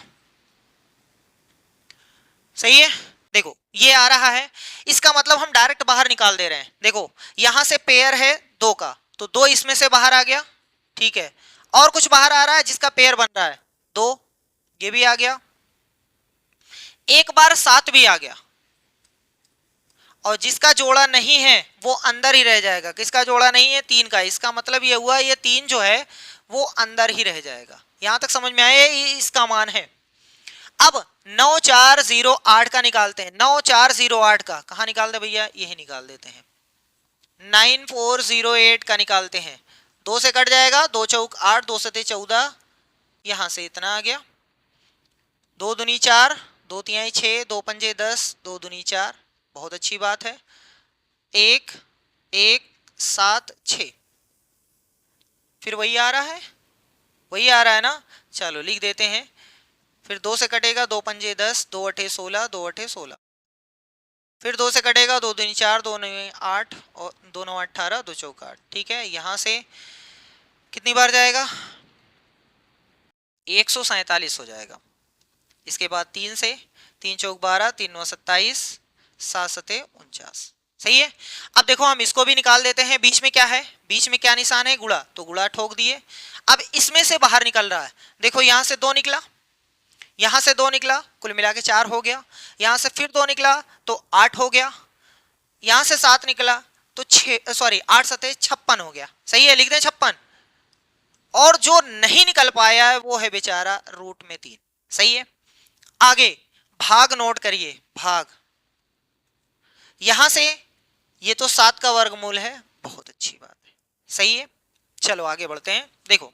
सही है, देखो ये आ रहा है, इसका मतलब हम डायरेक्ट बाहर निकाल दे रहे हैं। देखो यहां से पेयर है 2 का, तो 2 इसमें से बाहर आ गया, ठीक है। और कुछ बाहर आ रहा है जिसका पेयर बन रहा है 2, ये भी आ गया। एक बार 7 भी आ गया, और जिसका जोड़ा नहीं है वो अंदर ही रह जाएगा। किसका जोड़ा नहीं है? 3 का। इसका मतलब ये हुआ ये 3 जो है वो अंदर ही रह जाएगा। यहां तक समझ में आया? इसका मान है। अब 9408 का निकालते हैं। 9408 का कहां निकालते भैया? यही निकाल देते हैं। 9408 का निकालते हैं। 2 से कट जाएगा, 2 चौक 8, 2 सते 14, यहां से इतना आ गया। 2 दूनी 4, 2 तिहाई 6, 2 पंजे 10, 2 दूनी 4, बहुत अच्छी बात है। 1 1 7 6, फिर वही आ रहा है, वही आ रहा है ना। चलो लिख देते हैं। फिर 2 से कटेगा, 2 पंजे 10, 2 अठे 16, 2 अठे 16, फिर 2 से कटेगा, 2 दूनी 4, 2 नौ 8, और 2 9 18, 2 चौक 8, ठीक है। यहां से कितनी बार जाएगा? 147 हो जाएगा। इसके बाद 3 से, 3 चौक 12, 3 9 27, 7 सते 49। सही है। अब देखो हम इसको भी निकाल देते हैं। बीच में क्या है? बीच में क्या निशान है? गुणा, तो गुणा ठोक दिए। अब इसमें से बाहर निकल रहा है, देखो यहां से 2 निकला, यहां से 2 निकला, कुल मिला के 4 हो गया। यहां से फिर 2 निकला तो 8 हो गया। यहां से 7 निकला तो 8 सते 56 हो गया। सही है, लिख दें 56। और जो नहीं निकल पाया है वो है बेचारा रूट में 3। सही है। आगे भाग नोट करिए, भाग। यहां से ये तो 7 का वर्गमूल है, बहुत अच्छी बात है। सही है, चलो आगे बढ़ते हैं। देखो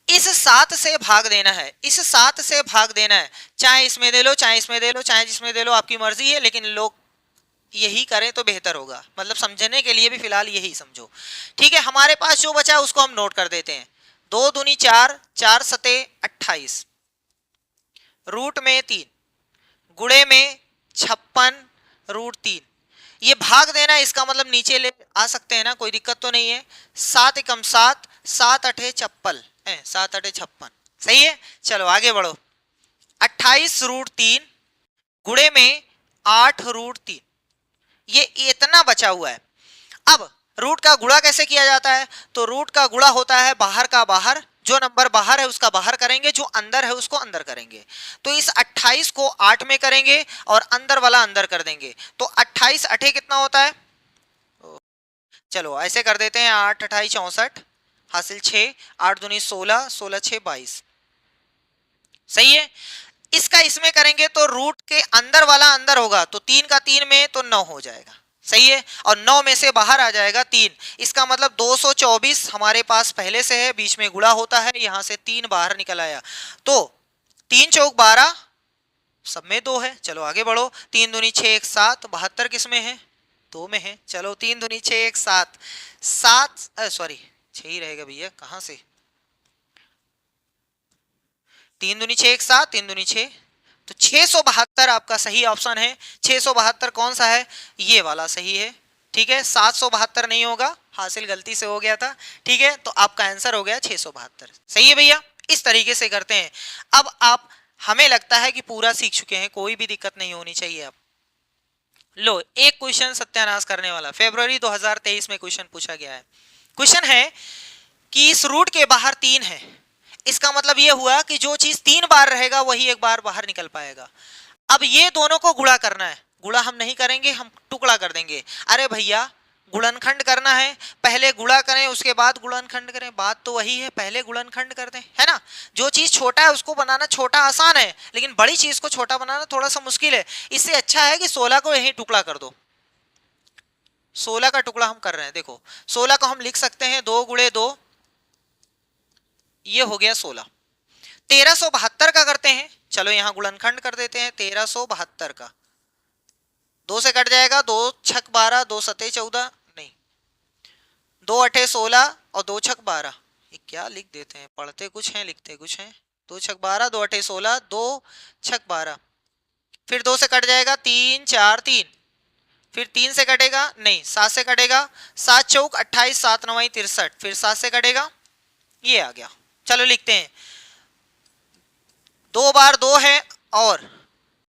इस 7 से भाग देना है, इस 7 से भाग देना है। चाहे इसमें दे लो, चाहे इसमें दे लो, चाहे जिसमें दे लो, आपकी मर्जी है, लेकिन लोग यही करें तो बेहतर होगा। मतलब समझने के लिए भी फिलहाल यही समझो, ठीक है। हमारे पास जो बचा है उसको हम नोट कर देते हैं। 2 दूनी 4, 4 सते 28, रूट में 3, गुणे में 56, रूट 3। ये भाग देना, इसका मतलब नीचे ले आ सकते हैं ना, कोई दिक्कत तो नहीं है। 7 एकम 7, 7 अठे 56, 7 अठे 56। सही है, चलो आगे बढ़ो। 28 रूट 3 गुणे में 8 रूट 3, ये इतना बचा हुआ है। अब रूट का गुणा कैसे किया जाता है? तो रूट का गुणा होता है बाहर का बाहर, जो नंबर बाहर है उसका बाहर करेंगे, जो अंदर है उसको अंदर करेंगे। तो इस 28 को 8 में करेंगे और अंदर वाला अंदर कर देंगे, तो 28 अठे कितना होता है? चलो ऐसे कर देते हैं, 8 28 64, हासिल 6, 8 दूनी 16, 16 6 22। सही है। इसका इसमें करेंगे तो रूट के अंदर वाला अंदर होगा, तो 3 का 3 में तो 9 हो जाएगा। सही है, और 9 में से बाहर आ जाएगा 3। इसका मतलब 224 हमारे पास पहले से है, बीच में गुणा होता है, यहां से 3 बाहर निकल आया, तो 3 चौक 12, सब में 2 है। चलो आगे बढ़ो। 3 दूनी 6 1 7, 72 किस में है? 2 में है। चलो 3 दूनी 6 1 7, 7 सॉरी 6 ही रहेगा भैया, कहां से? 3 दूनी 6 1 7, 3 दूनी 6, तो 672 आपका सही ऑप्शन है। 672 कौन सा है? ये वाला सही है, ठीक है। 772 नहीं होगा, हासिल गलती से हो गया था, ठीक है। तो आपका आंसर हो गया 672। सही है भैया, इस तरीके से करते हैं। अब आप, हमें लगता है कि पूरा सीख चुके हैं, कोई भी दिक्कत नहीं होनी चाहिए। आप लो एक क्वेश्चन सत्यानाश करने वाला, फरवरी 2023 में क्वेश्चन पूछा गया है। क्वेश्चन है कि इस रूट के बाहर 3 है, इसका मतलब यह हुआ कि जो चीज 3 बार रहेगा वही एक बार बाहर निकल पाएगा। अब ये दोनों को गुणा करना है, गुणा हम नहीं करेंगे, हम टुकड़ा कर देंगे। अरे भैया गुणनखंड करना है, पहले गुणा करें उसके बाद गुणनखंड करें, बात तो वही है, पहले गुणनखंड कर दें, है ना। जो चीज छोटा है उसको बनाना छोटा आसान है, लेकिन बड़ी चीज को छोटा बनाना थोड़ा सा मुश्किल है। इससे अच्छा है कि 16 को यही टुकड़ा कर दो। 16 का टुकड़ा हम कर रहे हैं, देखो 16 को हम लिख सकते हैं 2 गुणे 2, ये हो गया 16। 1372 का करते हैं, चलो यहां गुणनखंड कर देते हैं 1372 का। 2 से कट जाएगा, 2 छक 12, 2 सते 14, नहीं 2 अठे 16 और 2 छक 12। ये क्या लिख देते हैं, पढ़ते कुछ हैं लिखते कुछ हैं। 2 छक 12, 2 अठे 16, 2 छक 12, फिर 2 से कट जाएगा, 3 4 3, फिर 3 से कटेगा नहीं, 7 से कटेगा, 7 चौक 28, 7 नवाई 63, फिर 7 से कटेगा, ये आ गया। चलो लिखते हैं, 2 बार 2 है और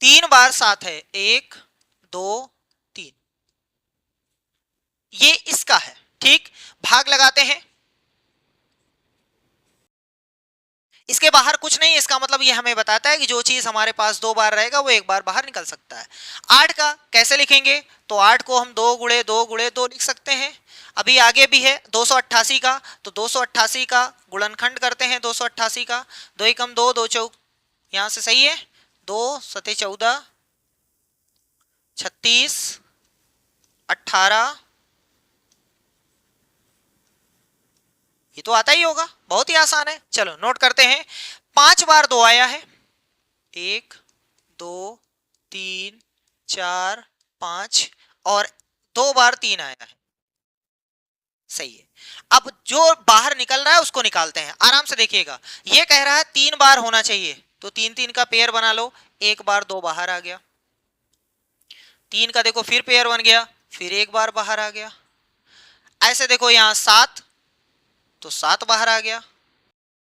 3 बार 7 है, 1 2 3, ये इसका है। ठीक, भाग लगाते हैं, इसके बाहर कुछ नहीं, इसका मतलब ये हमें बताता है कि जो चीज हमारे पास 2 बार रहेगा वो 1 बार बाहर निकल सकता है। 8 का कैसे लिखेंगे, तो 8 को हम 2 गुणे 2 गुणे 2 लिख सकते हैं। अभी आगे भी है 288 का, तो 288 का गुणनखंड करते हैं, 288 का, 2 एकम 2, 2 चौक, यहां से सही है, 2 सते 14, 36, 18, ये तो आता ही होगा, बहुत ही आसान है। चलो नोट करते हैं, 5 बार 2 आया है, 1 2 3 4 5, और 2 बार 3 आया है, सही है। अब जो बाहर निकल रहा है उसको निकालते हैं, आराम से देखिएगा। ये कह रहा है 3 बार होना चाहिए, तो 3 3 का पेयर बना लो, 1 बार 2 बाहर आ गया, 3 का देखो फिर पेयर बन गया, फिर 1 बार बाहर आ गया, ऐसे देखो यहाँ 7, तो 7 बाहर आ गया,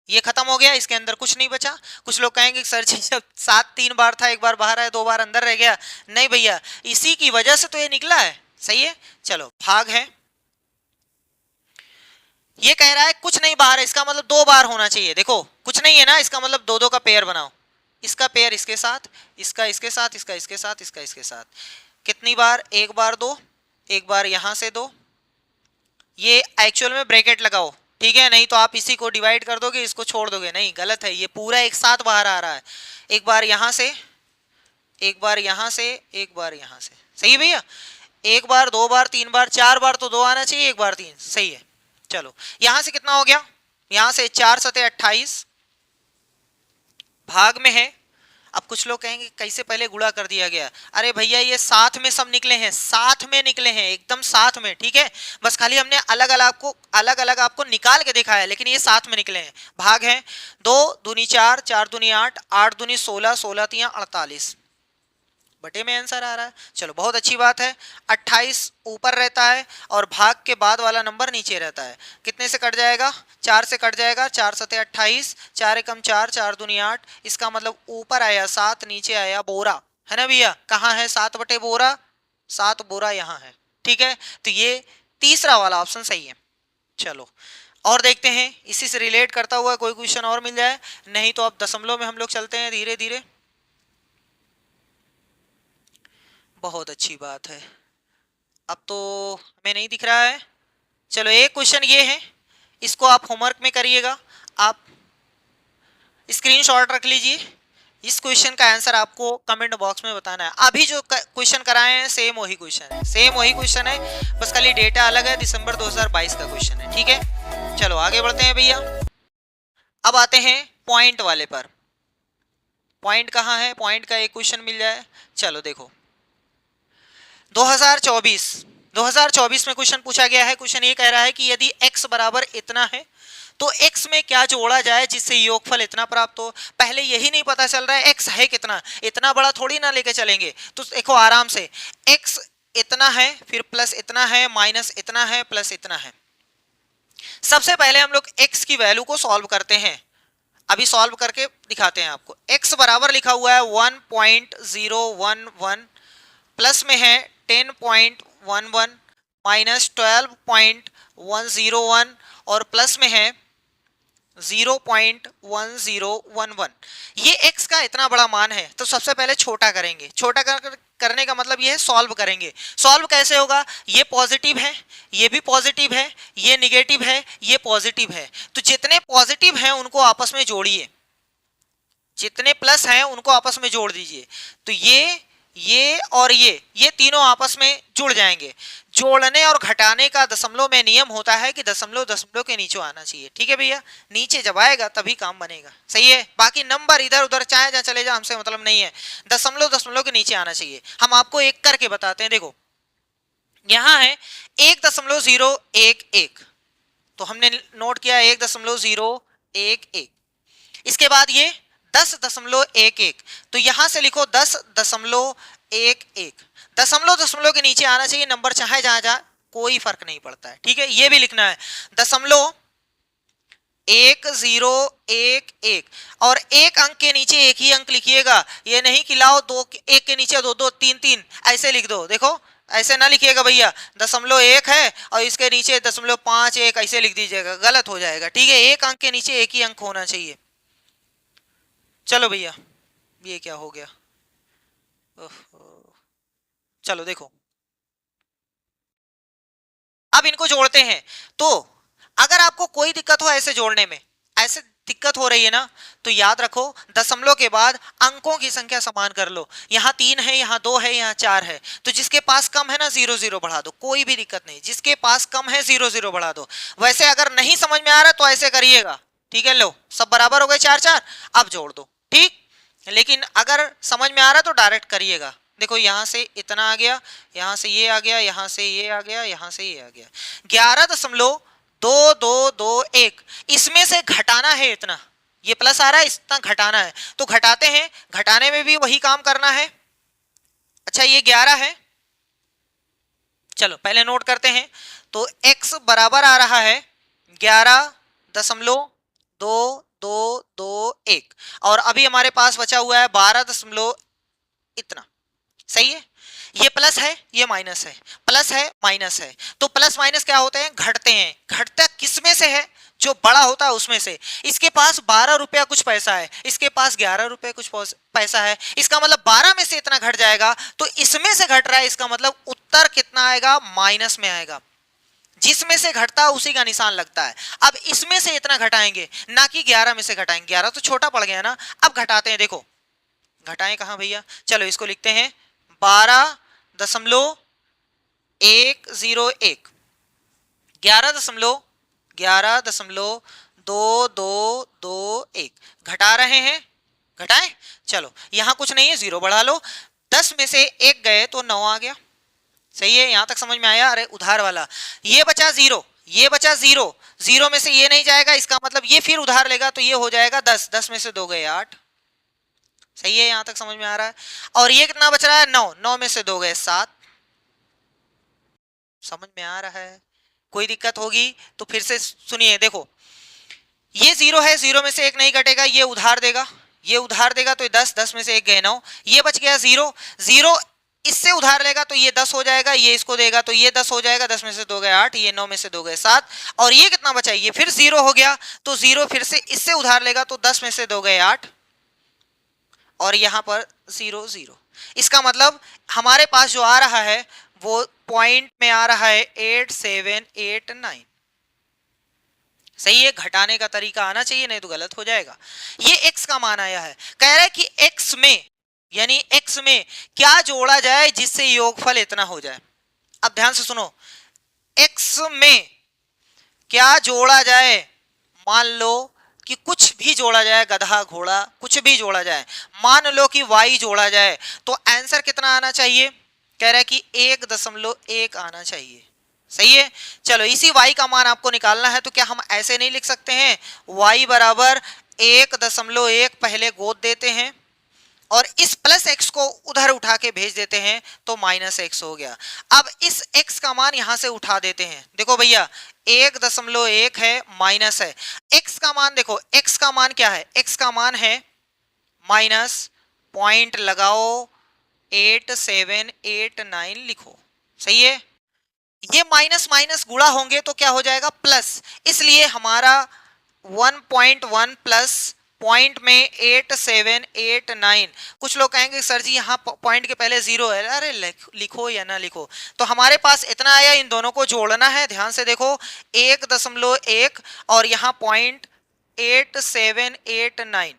ये खत्म हो गया, इसके अंदर कुछ नहीं बचा। कुछ लोग कहेंगे सर जी जब 7 3 बार था, 1 बार बाहर आया, 2 बार अंदर रह गया, नहीं भैया, इसी की वजह से तो ये निकला है, सही है। चलो भाग है, ये कह रहा है कुछ नहीं बाहर है, इसका मतलब 2 बार होना चाहिए, देखो कुछ नहीं है ना, इसका मतलब 2 2 का पेयर बनाओ, इसका पेयर इसके साथ, इसका इसके साथ, इसका इसके साथ, इसका इसके साथ, कितनी बार, 1 बार 2, 1 बार यहां से 2, ये एक्चुअल में ब्रैकेट लगाओ, ठीक है, नहीं तो आप इसी को डिवाइड कर दोगे, इसको छोड़ दोगे, नहीं गलत है, ये पूरा एक साथ बाहर आ रहा है, 1 बार यहां से, 1 बार यहां से, 1 बार यहां से, सही है भैया, 1 बार 2 बार 3 बार 4 बार तो 2 आना चाहिए, 1 बार 3, सही है। चलो यहां से कितना हो गया, यहां से 4 सते 28, भाग में है। अब कुछ लोग कहेंगे कैसे पहले गुणा कर दिया गया, अरे भैया ये साथ में सब निकले हैं, साथ में निकले हैं, एकदम साथ में, ठीक है, बस खाली हमने अलग अलग आपको निकाल के दिखाया है, लेकिन ये साथ में निकले हैं। भाग है, 2 दूनी 4, 4 दूनी 8, 8 दूनी 16, 16 तिया 48, बटे में आंसर आ रहा है। चलो बहुत अच्छी बात है, 28 ऊपर रहता है और भाग के बाद वाला नंबर नीचे रहता है, कितने से कट जाएगा, 4 से कट जाएगा, 4 सते 28, 4 एकम 4, 4 दूनी 8, इसका मतलब ऊपर आया 7, नीचे आया बोरा, है ना भैया, कहाँ है 7 बटे बोरा, 7 बोरा यहाँ है, ठीक है, तो ये तीसरा वाला ऑप्शन सही है। चलो और देखते हैं, इसी से रिलेट करता हुआ कोई क्वेश्चन और मिल जाए, नहीं तो अब दशमलव में हम लोग चलते हैं धीरे धीरे। बहुत अच्छी बात है, अब तो हमें नहीं दिख रहा है। चलो एक क्वेश्चन ये है, इसको आप होमवर्क में करिएगा, आप स्क्रीनशॉट रख लीजिए, इस क्वेश्चन का आंसर आपको कमेंट बॉक्स में बताना है। अभी जो क्वेश्चन कराए हैं सेम वही क्वेश्चन है, सेम वही क्वेश्चन है, बस खाली डेटा अलग है, दिसंबर 2022 का क्वेश्चन है, ठीक है। चलो आगे बढ़ते हैं भैया, अब आते हैं पॉइंट वाले पर। पॉइंट कहाँ है, पॉइंट का एक क्वेश्चन मिल जाए। चलो देखो 2024 में क्वेश्चन पूछा गया है, क्वेश्चन ये कह रहा है कि यदि x बराबर इतना है तो x में क्या जोड़ा जाए जिससे योगफल इतना प्राप्त हो। पहले यही नहीं पता चल रहा है x है कितना, इतना बड़ा थोड़ी ना लेके चलेंगे, तो देखो आराम से x इतना है, फिर प्लस इतना है, माइनस इतना है, प्लस इतना है। सबसे पहले हम लोग x की वैल्यू को सॉल्व करते हैं, अभी सॉल्व करके दिखाते हैं आपको। x बराबर लिखा हुआ है 1.011, प्लस में है 10.11, माइनस 12.101 और प्लस में है 0.1011। ये x का इतना बड़ा मान है, तो सबसे पहले छोटा करेंगे, छोटा करने का मतलब ये है सॉल्व करेंगे। सॉल्व कैसे होगा, ये पॉजिटिव है, ये भी पॉजिटिव है, ये निगेटिव है, ये पॉजिटिव है, तो जितने पॉजिटिव हैं उनको आपस में जोड़िए, जितने प्लस हैं उनको आपस में जोड़ दीजिए, तो ये और ये तीनों आपस में जुड़ जाएंगे। जोड़ने और घटाने का दशमलव में नियम होता है कि दशमलव दशमलव के नीचे आना चाहिए, ठीक है भैया, नीचे जब आएगा तभी काम बनेगा, सही है। बाकी नंबर इधर उधर चाहे जहाँ चले जाए हमसे मतलब नहीं है, दशमलव दशमलव के नीचे आना चाहिए। हम आपको एक करके बताते हैं, देखो यहाँ है 1.011, तो हमने नोट किया 1.011, इसके बाद ये 10.11, तो यहां से लिखो 10.11, दशमलव दशमलव के नीचे आना चाहिए नंबर, चाहे जहां जहां, कोई फर्क नहीं पड़ता है, ठीक है। ये भी लिखना है दशमलव 1011 और एक अंक के नीचे एक ही अंक लिखिएगा, ये नहीं कि लाओ दो एक के नीचे दो दो तीन तीन ऐसे लिख दो, देखो ऐसे ना लिखिएगा भैया, दशमलव 1 है और इसके नीचे 0.51 ऐसे लिख दीजिएगा, गलत हो जाएगा, ठीक है। एक अंक के नीचे एक ही अंक होना चाहिए। चलो भैया ये क्या हो गया, चलो देखो अब इनको जोड़ते हैं। तो अगर आपको कोई दिक्कत हो ऐसे जोड़ने में, ऐसे दिक्कत हो रही है ना, तो याद रखो दशमलव के बाद अंकों की संख्या समान कर लो, यहाँ 3 है, यहाँ 2 है, यहाँ 4 है, तो जिसके पास कम है ना 0 0 बढ़ा दो, कोई भी दिक्कत नहीं, जिसके पास कम है 0 0 बढ़ा दो। वैसे अगर नहीं समझ में आ रहा तो ऐसे करिएगा, ठीक है। लो सब बराबर हो गए 4 4, अब जोड़ दो, ठीक। लेकिन अगर समझ में आ रहा तो डायरेक्ट करिएगा। देखो यहाँ से इतना आ गया, यहाँ से ये आ गया, यहाँ से ये आ गया, यहाँ से ये आ गया, 11.2221, इसमें से घटाना है इतना, ये प्लस आ रहा है इतना घटाना है, तो घटाते हैं, घटाने में भी वही काम करना है। अच्छा ये 11 है, चलो पहले नोट करते हैं, तो x बराबर आ रहा है 11.2221 और अभी हमारे पास बचा हुआ है 12 दशमलव इतना, सही है। ये प्लस है ये माइनस है, प्लस है माइनस है, तो प्लस माइनस क्या होते हैं, घटते हैं। घटता किस में से है, जो बड़ा होता है उसमें से। इसके पास 12 रुपया कुछ पैसा है, इसके पास 11 रुपये कुछ पैसा है, इसका मतलब 12 में से इतना घट जाएगा, तो इसमें से घट रहा है, इसका मतलब उत्तर कितना आएगा, माइनस में आएगा। जिसमें से घटता है उसी का निशान लगता है। अब इसमें से इतना घटाएंगे, ना कि 11 में से घटाएंगे, 11 तो छोटा पड़ गया ना। अब घटाते हैं, देखो घटाएं कहां भैया, चलो इसको लिखते हैं 12.101, 11.2221 घटा रहे हैं, घटाएं। चलो यहां कुछ नहीं है, 0 बढ़ा लो, 10 में से 1 गए तो 9 आ गया, सही है। यहां तक समझ में आया। अरे उधार वाला, ये बचा 0, ये बचा 0, 0 में से ये नहीं जाएगा, इसका मतलब ये फिर उधार लेगा, तो ये हो जाएगा 10, 10 में से 2 गए 8, सही है। यहां तक समझ में आ रहा है। और ये कितना बच रहा है, 9, 9 में से 2 गए 7, समझ में आ रहा है। कोई दिक्कत होगी तो फिर से सुनिए, देखो ये 0 है, 0 में से 1 नहीं कटेगा, ये उधार देगा, ये उधार देगा, तो 10, 10 में से 1 गए 9, ये बच गया 0, 0 इससे उधार लेगा तो ये 10 हो जाएगा, ये इसको देगा तो ये 10 हो जाएगा, 10 में से 2 गए 8, ये 9 में से 2 गए 7, और ये कितना बचा, ये फिर 0 हो गया, तो 0 फिर से इससे उधार लेगा तो 10 में से 2 गए 8, और यहां पर 0 0। इसका मतलब हमारे पास जो आ रहा है वो पॉइंट में आ रहा है 8789, सही है। घटाने का तरीका आना चाहिए, नहीं तो गलत हो जाएगा। ये x का मान आया है, कह रहा है कि x में, यानी x में क्या जोड़ा जाए जिससे योगफल इतना हो जाए। अब ध्यान से सुनो, x में क्या जोड़ा जाए, मान लो कि कुछ भी जोड़ा जाए, गधा घोड़ा कुछ भी जोड़ा जाए, मान लो कि y जोड़ा जाए, तो आंसर कितना आना चाहिए, कह रहा है कि 1.1 आना चाहिए, सही है। चलो इसी y का मान आपको निकालना है, तो क्या हम ऐसे नहीं लिख सकते हैं, y बराबर 1.1 पहले गोद देते हैं और इस प्लस x को उधर उठा के भेज देते हैं, तो माइनस x हो गया। अब इस x का मान यहां से उठा देते हैं, देखो भैया 1.1 है, माइनस है, x का मान देखो, x का मान क्या है, x का मान है माइनस, पॉइंट लगाओ 8789 लिखो, सही है। ये माइनस माइनस गुणा होंगे तो क्या हो जाएगा, प्लस, इसलिए हमारा 1.1 प्लस पॉइंट में 8789। कुछ लोग कहेंगे सर जी यहाँ पॉइंट के पहले 0 है, अरे लिखो या ना लिखो, तो हमारे पास इतना आया, इन दोनों को जोड़ना है, ध्यान से देखो 1.1 और यहाँ पॉइंट 8789,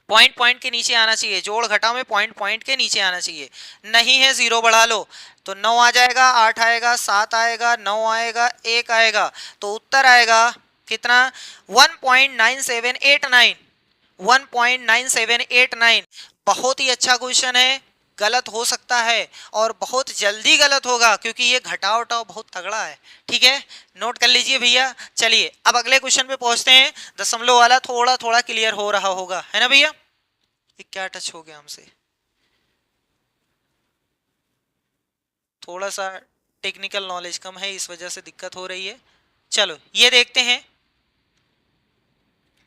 पॉइंट पॉइंट के नीचे आना चाहिए, जोड़ घटाव में पॉइंट पॉइंट के नीचे आना चाहिए, नहीं है 0 बढ़ा लो, तो 9 आ जाएगा, 8 आएगा, 7 आएगा, 9 आएगा, 1 आएगा, तो उत्तर आएगा कितना, 1.9789, 1.9789। बहुत ही अच्छा क्वेश्चन है, गलत हो सकता है और बहुत जल्दी गलत होगा, क्योंकि ये घटाव उठाव बहुत तगड़ा है, ठीक है, नोट कर लीजिए भैया। चलिए अब अगले क्वेश्चन पे पहुंचते हैं, दशमलव वाला थोड़ा थोड़ा क्लियर हो रहा होगा, है ना भैया। ये क्या टच हो गया हमसे, थोड़ा सा टेक्निकल नॉलेज कम है, इस वजह से दिक्कत हो रही है। चलो ये देखते हैं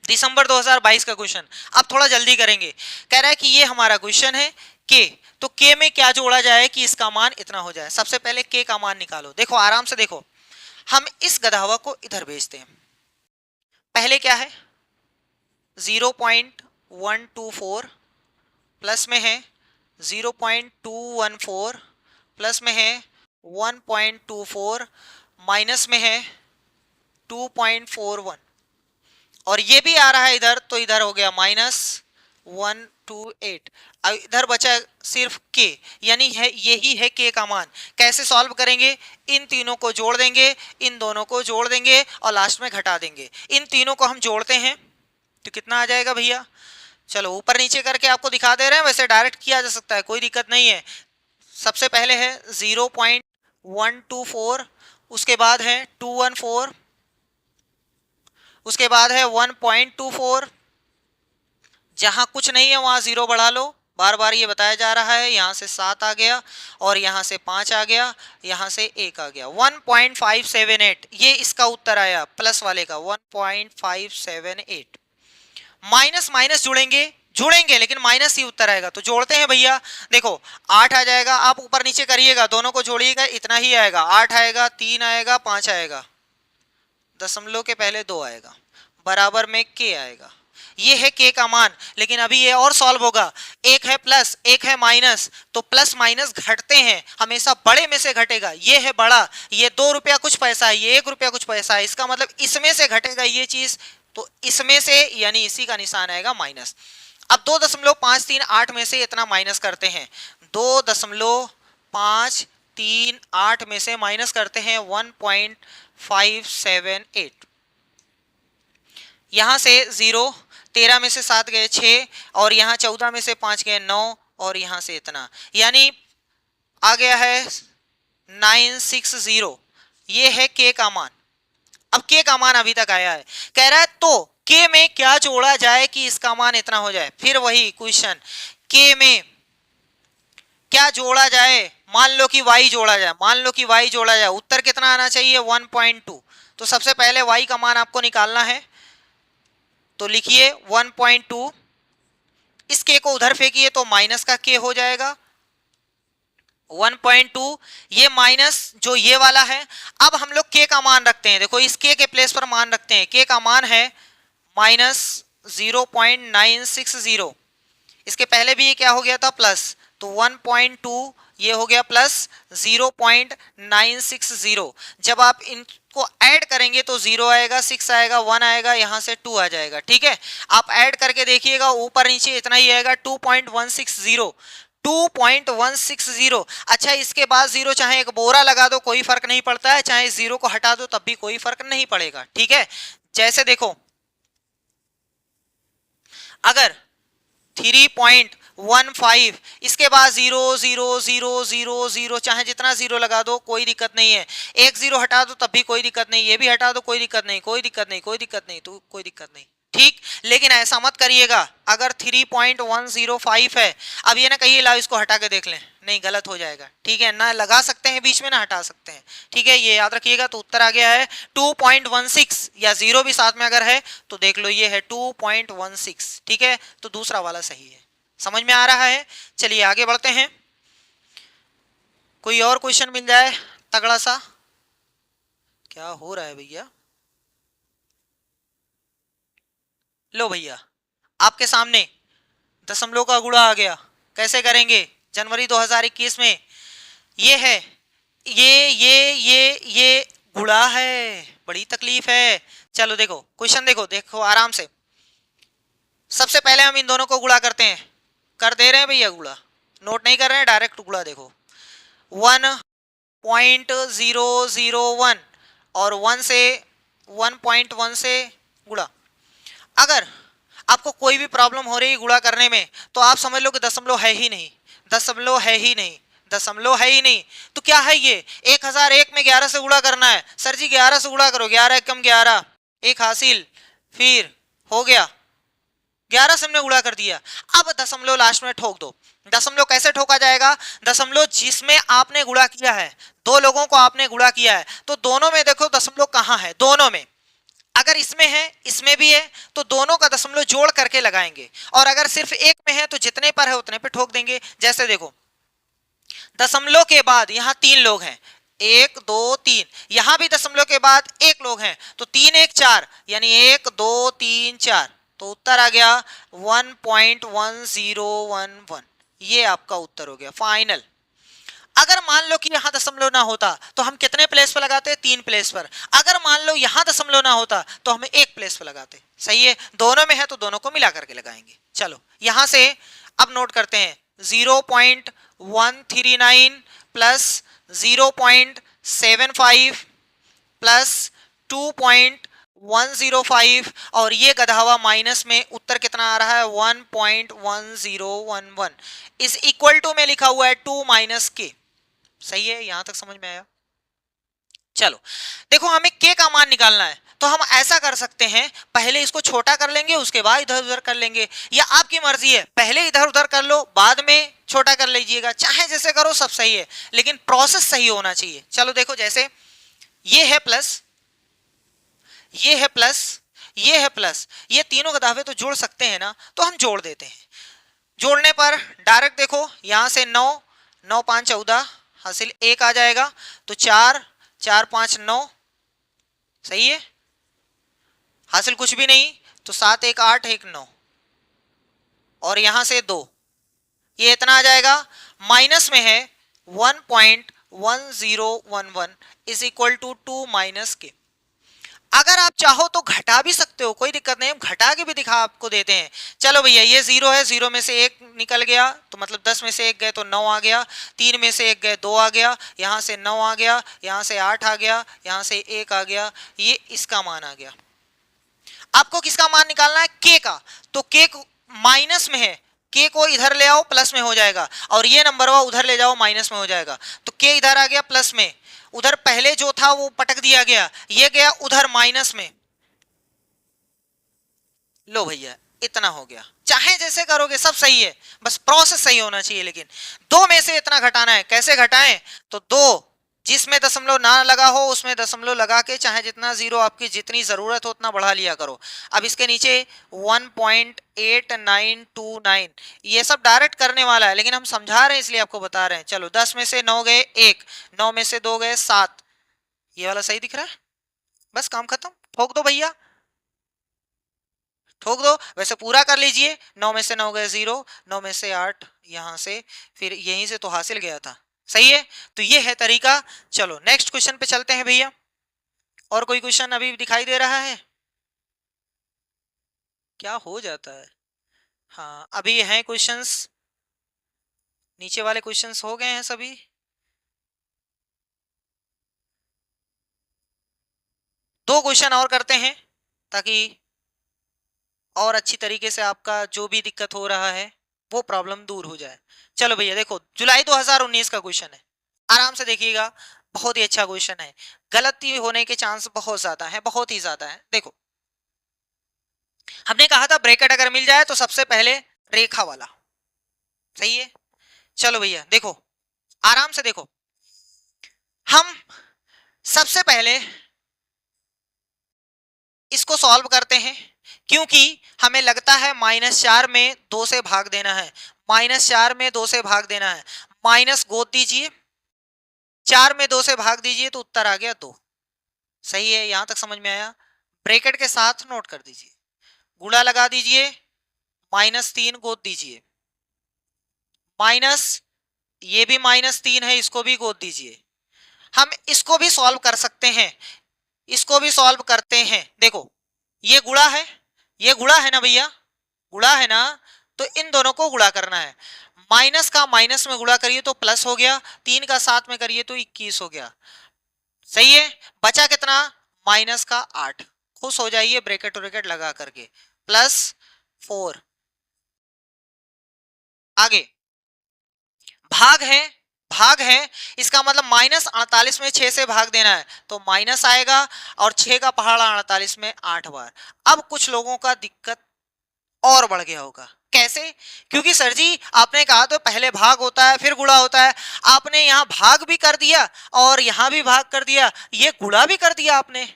दिसंबर 2022 का क्वेश्चन। अब थोड़ा जल्दी करेंगे। कह रहा है कि ये हमारा क्वेश्चन है के, तो के में क्या जोड़ा जाए कि इसका मान इतना हो जाए। सबसे पहले के का मान निकालो। देखो आराम से देखो, हम इस गधावा को इधर भेजते हैं। पहले क्या है 0.124 प्लस में है 0.214 प्लस में है 1.24 माइनस में है 2.41 और ये भी आ रहा है इधर, तो इधर हो गया -128। अब इधर बचा सिर्फ के, यानी है यही है के का मान। कैसे सॉल्व करेंगे, इन तीनों को जोड़ देंगे, इन दोनों को जोड़ देंगे और लास्ट में घटा देंगे। इन तीनों को हम जोड़ते हैं तो कितना आ जाएगा भैया, चलो ऊपर नीचे करके आपको दिखा दे रहे हैं, वैसे डायरेक्ट किया जा सकता है, कोई दिक्कत नहीं है। सबसे पहले है 0.124, उसके बाद है 214, उसके बाद है 1.24, जहां कुछ नहीं है वहां 0 बढ़ा लो, बार बार ये बताया जा रहा है। यहां से 7 आ गया और यहां से 5 आ गया, यहां से 1 आ गया, 1.578। ये इसका उत्तर आया प्लस वाले का 1.578। माइनस माइनस जुड़ेंगे लेकिन माइनस ही उत्तर आएगा, तो जोड़ते हैं भैया। देखो 8 आ जाएगा, आप ऊपर नीचे करिएगा, दोनों को जोड़िएगा, इतना ही आएगा। 8 आएगा, 3 आएगा, 5 आएगा, दशमलव के पहले 2 आएगा, बराबर में के आएगा। ये है के का मान। लेकिन अभी ये और सॉल्व होगा, एक है प्लस एक है माइनस, तो प्लस माइनस घटते हैं, हमेशा बड़े में से घटेगा। ये है बड़ा, ये 2 रुपया कुछ पैसा है, ये 1 रुपया कुछ पैसा है, इसका मतलब इसमें से घटेगा ये चीज, तो इसमें से यानी इसी का निशान आएगा माइनस। अब 2.538 में से इतना माइनस करते हैं, 2.538 में से माइनस करते हैं 1.578। यहां से 0, 13 में से 7 गए 6 और यहाँ 14 में से 5 गए 9 और यहां से इतना, यानी आ गया है 960। ये है के का मान। अब के का मान अभी तक आया है, कह रहा है तो के में क्या जोड़ा जाए कि इसका मान इतना हो जाए। फिर वही क्वेश्चन, के में क्या जोड़ा जाए। मान लो कि y जोड़ा जाए, मान लो कि y जोड़ा जाए, उत्तर कितना आना चाहिए 1.2। तो सबसे पहले y का मान आपको निकालना है, तो लिखिए 1.2, इस के को उधर फेंकिए तो माइनस का के हो जाएगा 1.2, ये माइनस जो ये वाला है। अब हम लोग के का मान रखते हैं, देखो इस के प्लेस पर मान रखते हैं, के का मान है -0.960। इसके पहले भी ये क्या हो गया था प्लस, तो 1.2 ये हो गया प्लस 0.960। जब आप इनको ऐड करेंगे तो 0 आएगा, 6 आएगा, 1 आएगा, यहां से 2 आ जाएगा। ठीक है, आप ऐड करके देखिएगा, ऊपर नीचे इतना ही आएगा 2.160। 2.160। अच्छा, इसके बाद 0 चाहे एक बोरा लगा दो कोई फर्क नहीं पड़ता है, चाहे 0 को हटा दो तब भी कोई फर्क नहीं पड़ेगा। ठीक है, जैसे देखो अगर 3.15, इसके बाद 0 0 0 0 0, चाहे जितना 0 लगा दो कोई दिक्कत नहीं है, एक 0 हटा दो तब भी कोई दिक्कत नहीं, ये भी हटा दो कोई दिक्कत नहीं, कोई दिक्कत नहीं, कोई दिक्कत नहीं, तो कोई दिक्कत नहीं। ठीक, लेकिन ऐसा मत करिएगा अगर 3.105 है, अब ये ना कहिए लाओ इसको हटा के देख लें, नहीं गलत हो जाएगा। ठीक है, ना लगा सकते हैं बीच में ना हटा सकते हैं। ठीक है, ये याद रखिएगा। तो उत्तर आ गया है 2.16, या 0 भी साथ में अगर है तो देख लो ये है 2.16। ठीक है, तो दूसरा वाला सही है। समझ में आ रहा है, चलिए आगे बढ़ते हैं। कोई और क्वेश्चन मिल जाए तगड़ा सा। क्या हो रहा है भैया, लो भैया आपके सामने दशमलव का गुणा आ गया। कैसे करेंगे, जनवरी 2021 में ये है, ये गुणा है, बड़ी तकलीफ है। चलो देखो क्वेश्चन, देखो आराम से। सबसे पहले हम इन दोनों को गुणा करते हैं, कर दे रहे हैं भैया गुणा, नोट नहीं कर रहे हैं, डायरेक्ट गुणा। देखो 1.001 और 1 से गुणा। अगर आपको कोई भी प्रॉब्लम हो रही है गुणा करने में, तो आप समझ लो कि दशमलव है ही नहीं, दशमलव है ही नहीं, दशमलव है ही नहीं। तो क्या है ये, 1001 में 11 से गुणा करना है। सर जी 11 से गुणा करो, 11 एकम 11, 1 हासिल, फिर हो गया 11 से हमने गुणा कर दिया। अब दशमलव लास्ट में ठोक दो। दशमलव कैसे ठोका जाएगा? दशमलव जिसमें आपने गुणा किया है, दो लोगों को आपने गुणा किया है, तो दोनों में देखो दशमलव कहाँ है, दोनों में। अगर इसमें है, इसमें भी है, तो दोनों का दशमलव जोड़ करके लगाएंगे। और अगर सिर्फ एक में है तो जितने पर है उतने पे ठोक देंगे। जैसे देखो, दशमलव के बाद यहाँ 3 लोग हैं, 1 2 3, यहां भी दशमलव के बाद 1 लोग हैं, तो 3 1 4, यानी 1 2 3 4, तो उत्तर आ गया 1.1011। ये आपका उत्तर हो गया फाइनल। अगर मान लो कि यहां दशमलव ना होता तो हम कितने प्लेस पर लगाते? 3 प्लेस पर। अगर मान लो यहां दशमलव ना होता तो हम 1 प्लेस पर लगाते। सही है, दोनों में है तो दोनों को मिला करके लगाएंगे। चलो यहां से अब नोट करते हैं, 0.139 प्लस 0.75 प्लस 2.105, और ये गधा हुआ माइनस में उत्तर कितना आ रहा है? 1.1011 इज इक्वल टू में लिखा हुआ है 2 माइनस के। सही है, यहां तक समझ में आया? चलो देखो, हमें के का मान निकालना है, तो हम ऐसा कर सकते हैं, पहले इसको छोटा कर लेंगे, उसके बाद इधर उधर कर लेंगे, या आपकी मर्जी है, पहले इधर उधर कर लो, बाद में छोटा कर लीजिएगा, चाहे जैसे करो सब सही है, लेकिन प्रोसेस सही होना चाहिए। चलो देखो, जैसे ये है प्लस, ये है प्लस, ये है प्लस, ये तीनों का दावे तो जोड़ सकते हैं ना, तो हम जोड़ देते हैं। जोड़ने पर डायरेक्ट देखो, यहां से 9 9 5 14 हासिल 1 आ जाएगा, तो 4 4 5 9, सही है, हासिल कुछ भी नहीं, तो 7 1 8 1 9, और यहां से 2, ये इतना आ जाएगा। माइनस में है 1.1011 इज इक्वल टू 2 माइनस के। अगर आप चाहो तो घटा भी सकते हो, कोई दिक्कत नहीं, हम घटा के भी दिखा आपको देते हैं। चलो भैया, ये 0 है, 0 में से 1 निकल गया, तो मतलब 10 में से 1 गए तो 9 आ गया, 3 में से 1 गए 2 आ गया, यहाँ से 9 आ गया, यहाँ से 8 आ गया, यहाँ से 1 आ गया, ये इसका मान आ गया। आपको किसका मान निकालना है? के का। तो के माइनस में है, के को इधर ले आओ, प्लस में हो जाएगा, और ये नंबर वो उधर ले जाओ, माइनस में हो जाएगा। तो के इधर आ गया प्लस में, उधर पहले जो था वो पटक दिया गया, ये गया उधर माइनस में। लो भैया, इतना हो गया। चाहे जैसे करोगे सब सही है, बस प्रोसेस सही होना चाहिए। लेकिन 2 में से इतना घटाना है, कैसे घटाएं? तो 2 जिसमें दशमलव ना लगा हो उसमें दशमलव लगा के, चाहे जितना जीरो आपकी जितनी जरूरत हो उतना बढ़ा लिया करो। अब इसके नीचे 1.8929, ये सब डायरेक्ट करने वाला है, लेकिन हम समझा रहे हैं इसलिए आपको बता रहे हैं। चलो 10 में से 9 गए 1, 9 में से 2 गए 7, ये वाला सही दिख रहा है, बस काम खत्म। ठोक दो भैया, ठोक दो। वैसे पूरा कर लीजिए, 9 में से 9 गए 0, 9 में से 8, यहां से फिर यहीं से तो हासिल गया था। सही है, तो ये है तरीका। चलो नेक्स्ट क्वेश्चन पे चलते हैं भैया। और कोई क्वेश्चन अभी दिखाई दे रहा है? क्या हो जाता है? हाँ, अभी हैं क्वेश्चंस, नीचे वाले क्वेश्चंस हो गए हैं सभी। दो क्वेश्चन और करते हैं ताकि और अच्छी तरीके से आपका जो भी दिक्कत हो रहा है वो प्रॉब्लम दूर हो जाए। चलो भैया देखो, जुलाई 2019 का क्वेश्चन है, आराम से देखिएगा, बहुत ही अच्छा क्वेश्चन है, गलती होने के चांस बहुत ज्यादा है, बहुत ही ज्यादा है। देखो, हमने कहा था ब्रैकेट अगर मिल जाए तो सबसे पहले रेखा वाला। सही है, चलो भैया देखो, आराम से देखो, हम सबसे पहले इसको सॉल्व करते हैं, क्योंकि हमें लगता है -4 में 2 से भाग देना है, -4 में 2 से भाग देना है, माइनस गोद दीजिए, 4 में 2 से भाग दीजिए तो उत्तर आ गया 2। सही है, यहां तक समझ में आया? ब्रैकेट के साथ नोट कर दीजिए, गुणा लगा दीजिए, -3 गोद दीजिए, माइनस ये भी -3 है, इसको भी गोद दीजिए। हम इसको भी सॉल्व कर सकते हैं, इसको भी सॉल्व करते हैं। देखो, ये गुणा है, ये गुणा है ना भैया, गुणा है ना, तो इन दोनों को गुणा करना है। माइनस का माइनस में गुणा करिए तो प्लस हो गया, 3 का 7 में करिए तो 21 हो गया। सही है, बचा कितना? माइनस का 8। खुश हो जाइए ब्रैकेट ब्रैकेट लगा करके, +4। आगे भाग है, भाग है, इसका मतलब -48 में 6 से भाग देना है तो माइनस आएगा, और 6 का पहाड़ा 48 में 8 बार। अब कुछ लोगों का दिक्कत और बढ़ गया होगा। कैसे? क्योंकि सर जी आपने कहा तो पहले भाग होता है फिर गुणा होता है, आपने यहाँ भाग भी कर दिया और यहाँ भी भाग कर दिया, ये गुणा भी कर दिया आपने।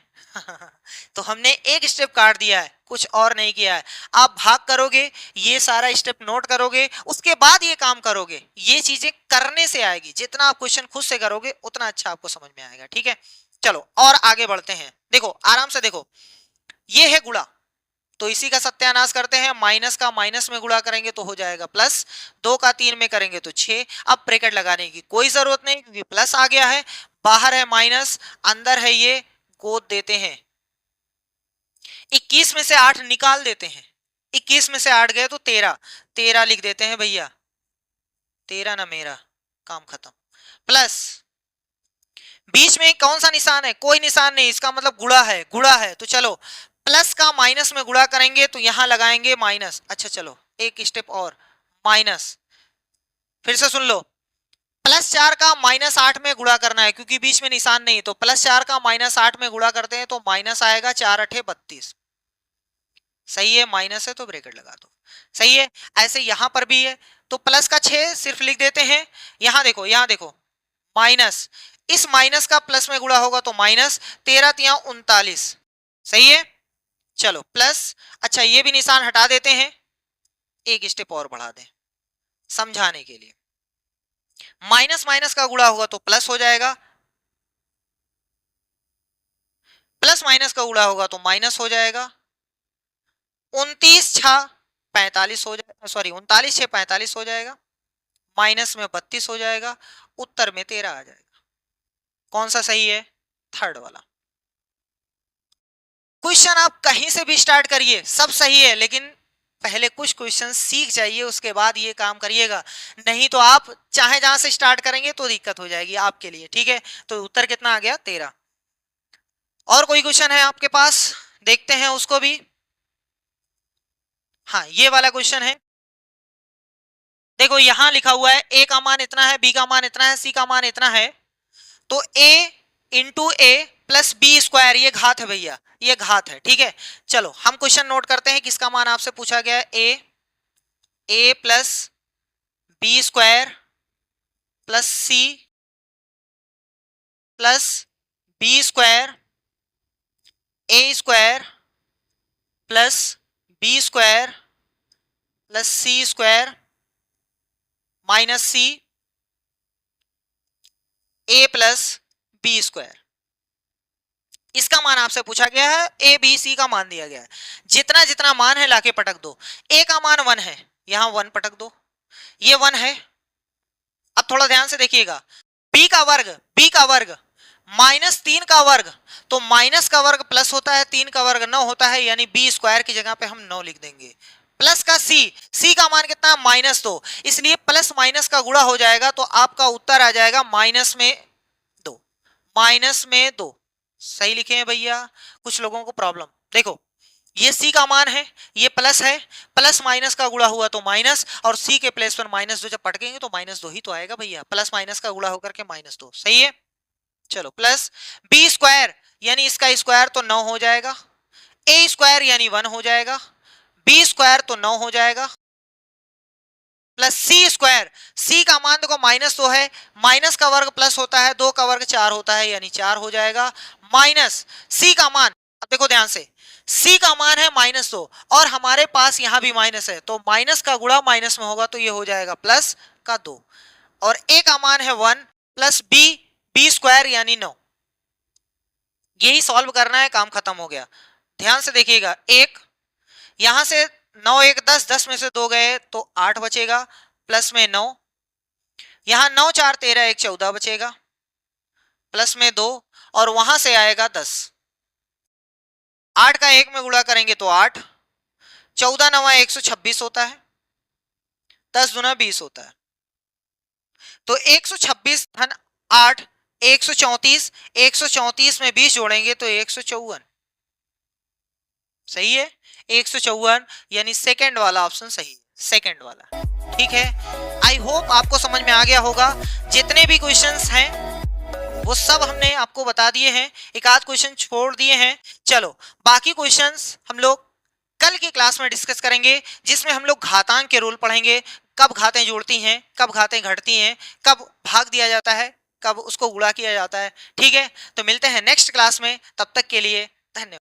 तो हमने एक स्टेप काट दिया है, कुछ और नहीं किया है। आप भाग करोगे, ये सारा स्टेप नोट करोगे, उसके बाद ये काम करोगे, ये चीजें करने से आएगी। जितना आप क्वेश्चन खुद से करोगे उतना अच्छा आपको समझ में आएगा। ठीक है, चलो और आगे बढ़ते हैं। देखो आराम से देखो, ये है गुणा, तो इसी का सत्यानाश करते हैं। माइनस का माइनस में गुणा करेंगे तो हो जाएगा प्लस, 2 का 3 में करेंगे तो 6। अब ब्रैकेट लगाने की कोई जरूरत नहीं क्योंकि प्लस आ गया है, बाहर है माइनस, अंदर है ये, गोद देते हैं। 21 में से 8 निकाल देते हैं, 21 में से 8 गए तो 13, 13 लिख देते हैं भैया, 13 ना मेरा, काम खत्म। प्लस बीच में कौन सा निशान है? कोई निशान नहीं, इसका मतलब गुणा है, गुणा है। तो चलो प्लस का माइनस में गुणा करेंगे तो यहां लगाएंगे माइनस। अच्छा चलो एक स्टेप और, माइनस, फिर से सुन लो, +4 का -8 में गुणा करना है क्योंकि बीच में निशान नहीं, तो +4 का -8 में गुणा करते हैं तो माइनस आएगा, 4 8 32। सही है, माइनस है तो ब्रैकेट लगा दो। सही है, ऐसे यहां पर भी है तो प्लस का 6 सिर्फ लिख देते हैं। यहां देखो, यहां देखो माइनस, इस माइनस का प्लस में गुणा होगा तो माइनस, 13 तिया 39। सही है, चलो प्लस, अच्छा ये भी निशान हटा देते हैं, एक स्टेप और बढ़ा दें समझाने के लिए। माइनस माइनस का गुणा होगा तो प्लस हो जाएगा, प्लस माइनस का गुणा होगा तो माइनस हो जाएगा। 29 6 45 हो जाएगा, सॉरी 39 6 45 हो जाएगा, माइनस में 32 हो जाएगा, उत्तर में 13 आ जाएगा। कौन सा सही है? थर्ड वाला। क्वेश्चन आप कहीं से भी स्टार्ट करिए सब सही है, लेकिन पहले कुछ क्वेश्चन सीख जाइए उसके बाद ये काम करिएगा, नहीं तो आप चाहे जहां से स्टार्ट करेंगे तो दिक्कत हो जाएगी आपके लिए। ठीक है, तो उत्तर कितना आ गया? 13। और कोई क्वेश्चन है आपके पास? देखते हैं उसको भी। हाँ ये वाला क्वेश्चन है, देखो यहां लिखा हुआ है ए का मान इतना है, बी का मान इतना है, सी का मान इतना है, तो ए इंटू ए प्लस बी स्क्वायर, ये घात है भैया, ये घात है। ठीक है, चलो हम क्वेश्चन नोट करते हैं किसका मान आपसे पूछा गया है। A plus B square plus C plus B square A square plus B square plus C square minus C A plus B square. इसका मान आपसे पूछा गया है, ए बी सी का मान दिया गया है, जितना जितना मान है लाके पटक दो। ए का मान 1 है, यहां 1 पटक दो, ये 1 है। अब थोड़ा ध्यान से देखिएगा, बी का वर्ग -3 का वर्ग, तो माइनस का वर्ग प्लस होता है, 3 का वर्ग 9 होता है, यानी बी स्क्वायर की जगह पे हम 9 लिख देंगे। प्लस का सी का मान कितना है? -2, इसलिए प्लस माइनस का गुणा हो जाएगा तो आपका उत्तर आ जाएगा -2, -2। सही लिखे हैं भैया? कुछ लोगों को प्रॉब्लम, देखो ये सी का मान है, ये प्लस है, प्लस माइनस का गुणा हुआ तो माइनस, और सी के प्लेस पर -2 जब पटकेंगे तो -2 ही तो आएगा भैया, प्लस माइनस का गुणा होकर के -2। सही है, चलो प्लस बी स्क्वायर यानी इसका स्क्वायर तो 9 हो जाएगा, ए स्क्वायर यानी 1 हो जाएगा, बी स्क्वायर तो 9 हो जाएगा, प्लस सी स्क्वायर, सी का मान देखो -2 है, माइनस का वर्ग प्लस होता है, 2 का वर्ग 4 होता है, यानी 4 हो जाएगा, माइनस सी का मान, अब देखो ध्यान से, सी का मान है -2 और हमारे पास यहां भी माइनस है, तो माइनस का गुणा माइनस में होगा तो ये हो जाएगा प्लस का 2, और ए का मान है 1 प्लस बी स्क्वायर यानी 9। यही सॉल्व करना है, काम खत्म हो गया। ध्यान से देखिएगा, एक यहां से 9 1 10, 10 में से 2 गए तो 8 बचेगा, प्लस में 9, यहां 9 4 13 1 14 बचेगा, प्लस में 2, और वहां से आएगा 10। 8 का 1 में गुणा करेंगे तो 8, 14 9 126 होता है, 10 दूना 20 होता है, तो 126 धन 8 134, 134 में 20 जोड़ेंगे तो 154। सही है, 154 यानी सेकंड वाला ऑप्शन सही है, सेकंड वाला। ठीक है, आई होप आपको समझ में आ गया होगा। जितने भी क्वेश्चंस हैं वो सब हमने आपको बता दिए हैं, एक आध क्वेश्चन छोड़ दिए हैं। चलो बाकी क्वेश्चंस हम लोग कल की क्लास में डिस्कस करेंगे, जिसमें हम लोग घातांक के रूल पढ़ेंगे, कब घातें जोड़ती हैं, कब घातें घटती हैं, कब भाग दिया जाता है, कब उसको गुणा किया जाता है। ठीक है, तो मिलते हैं नेक्स्ट क्लास में, तब तक के लिए धन्यवाद।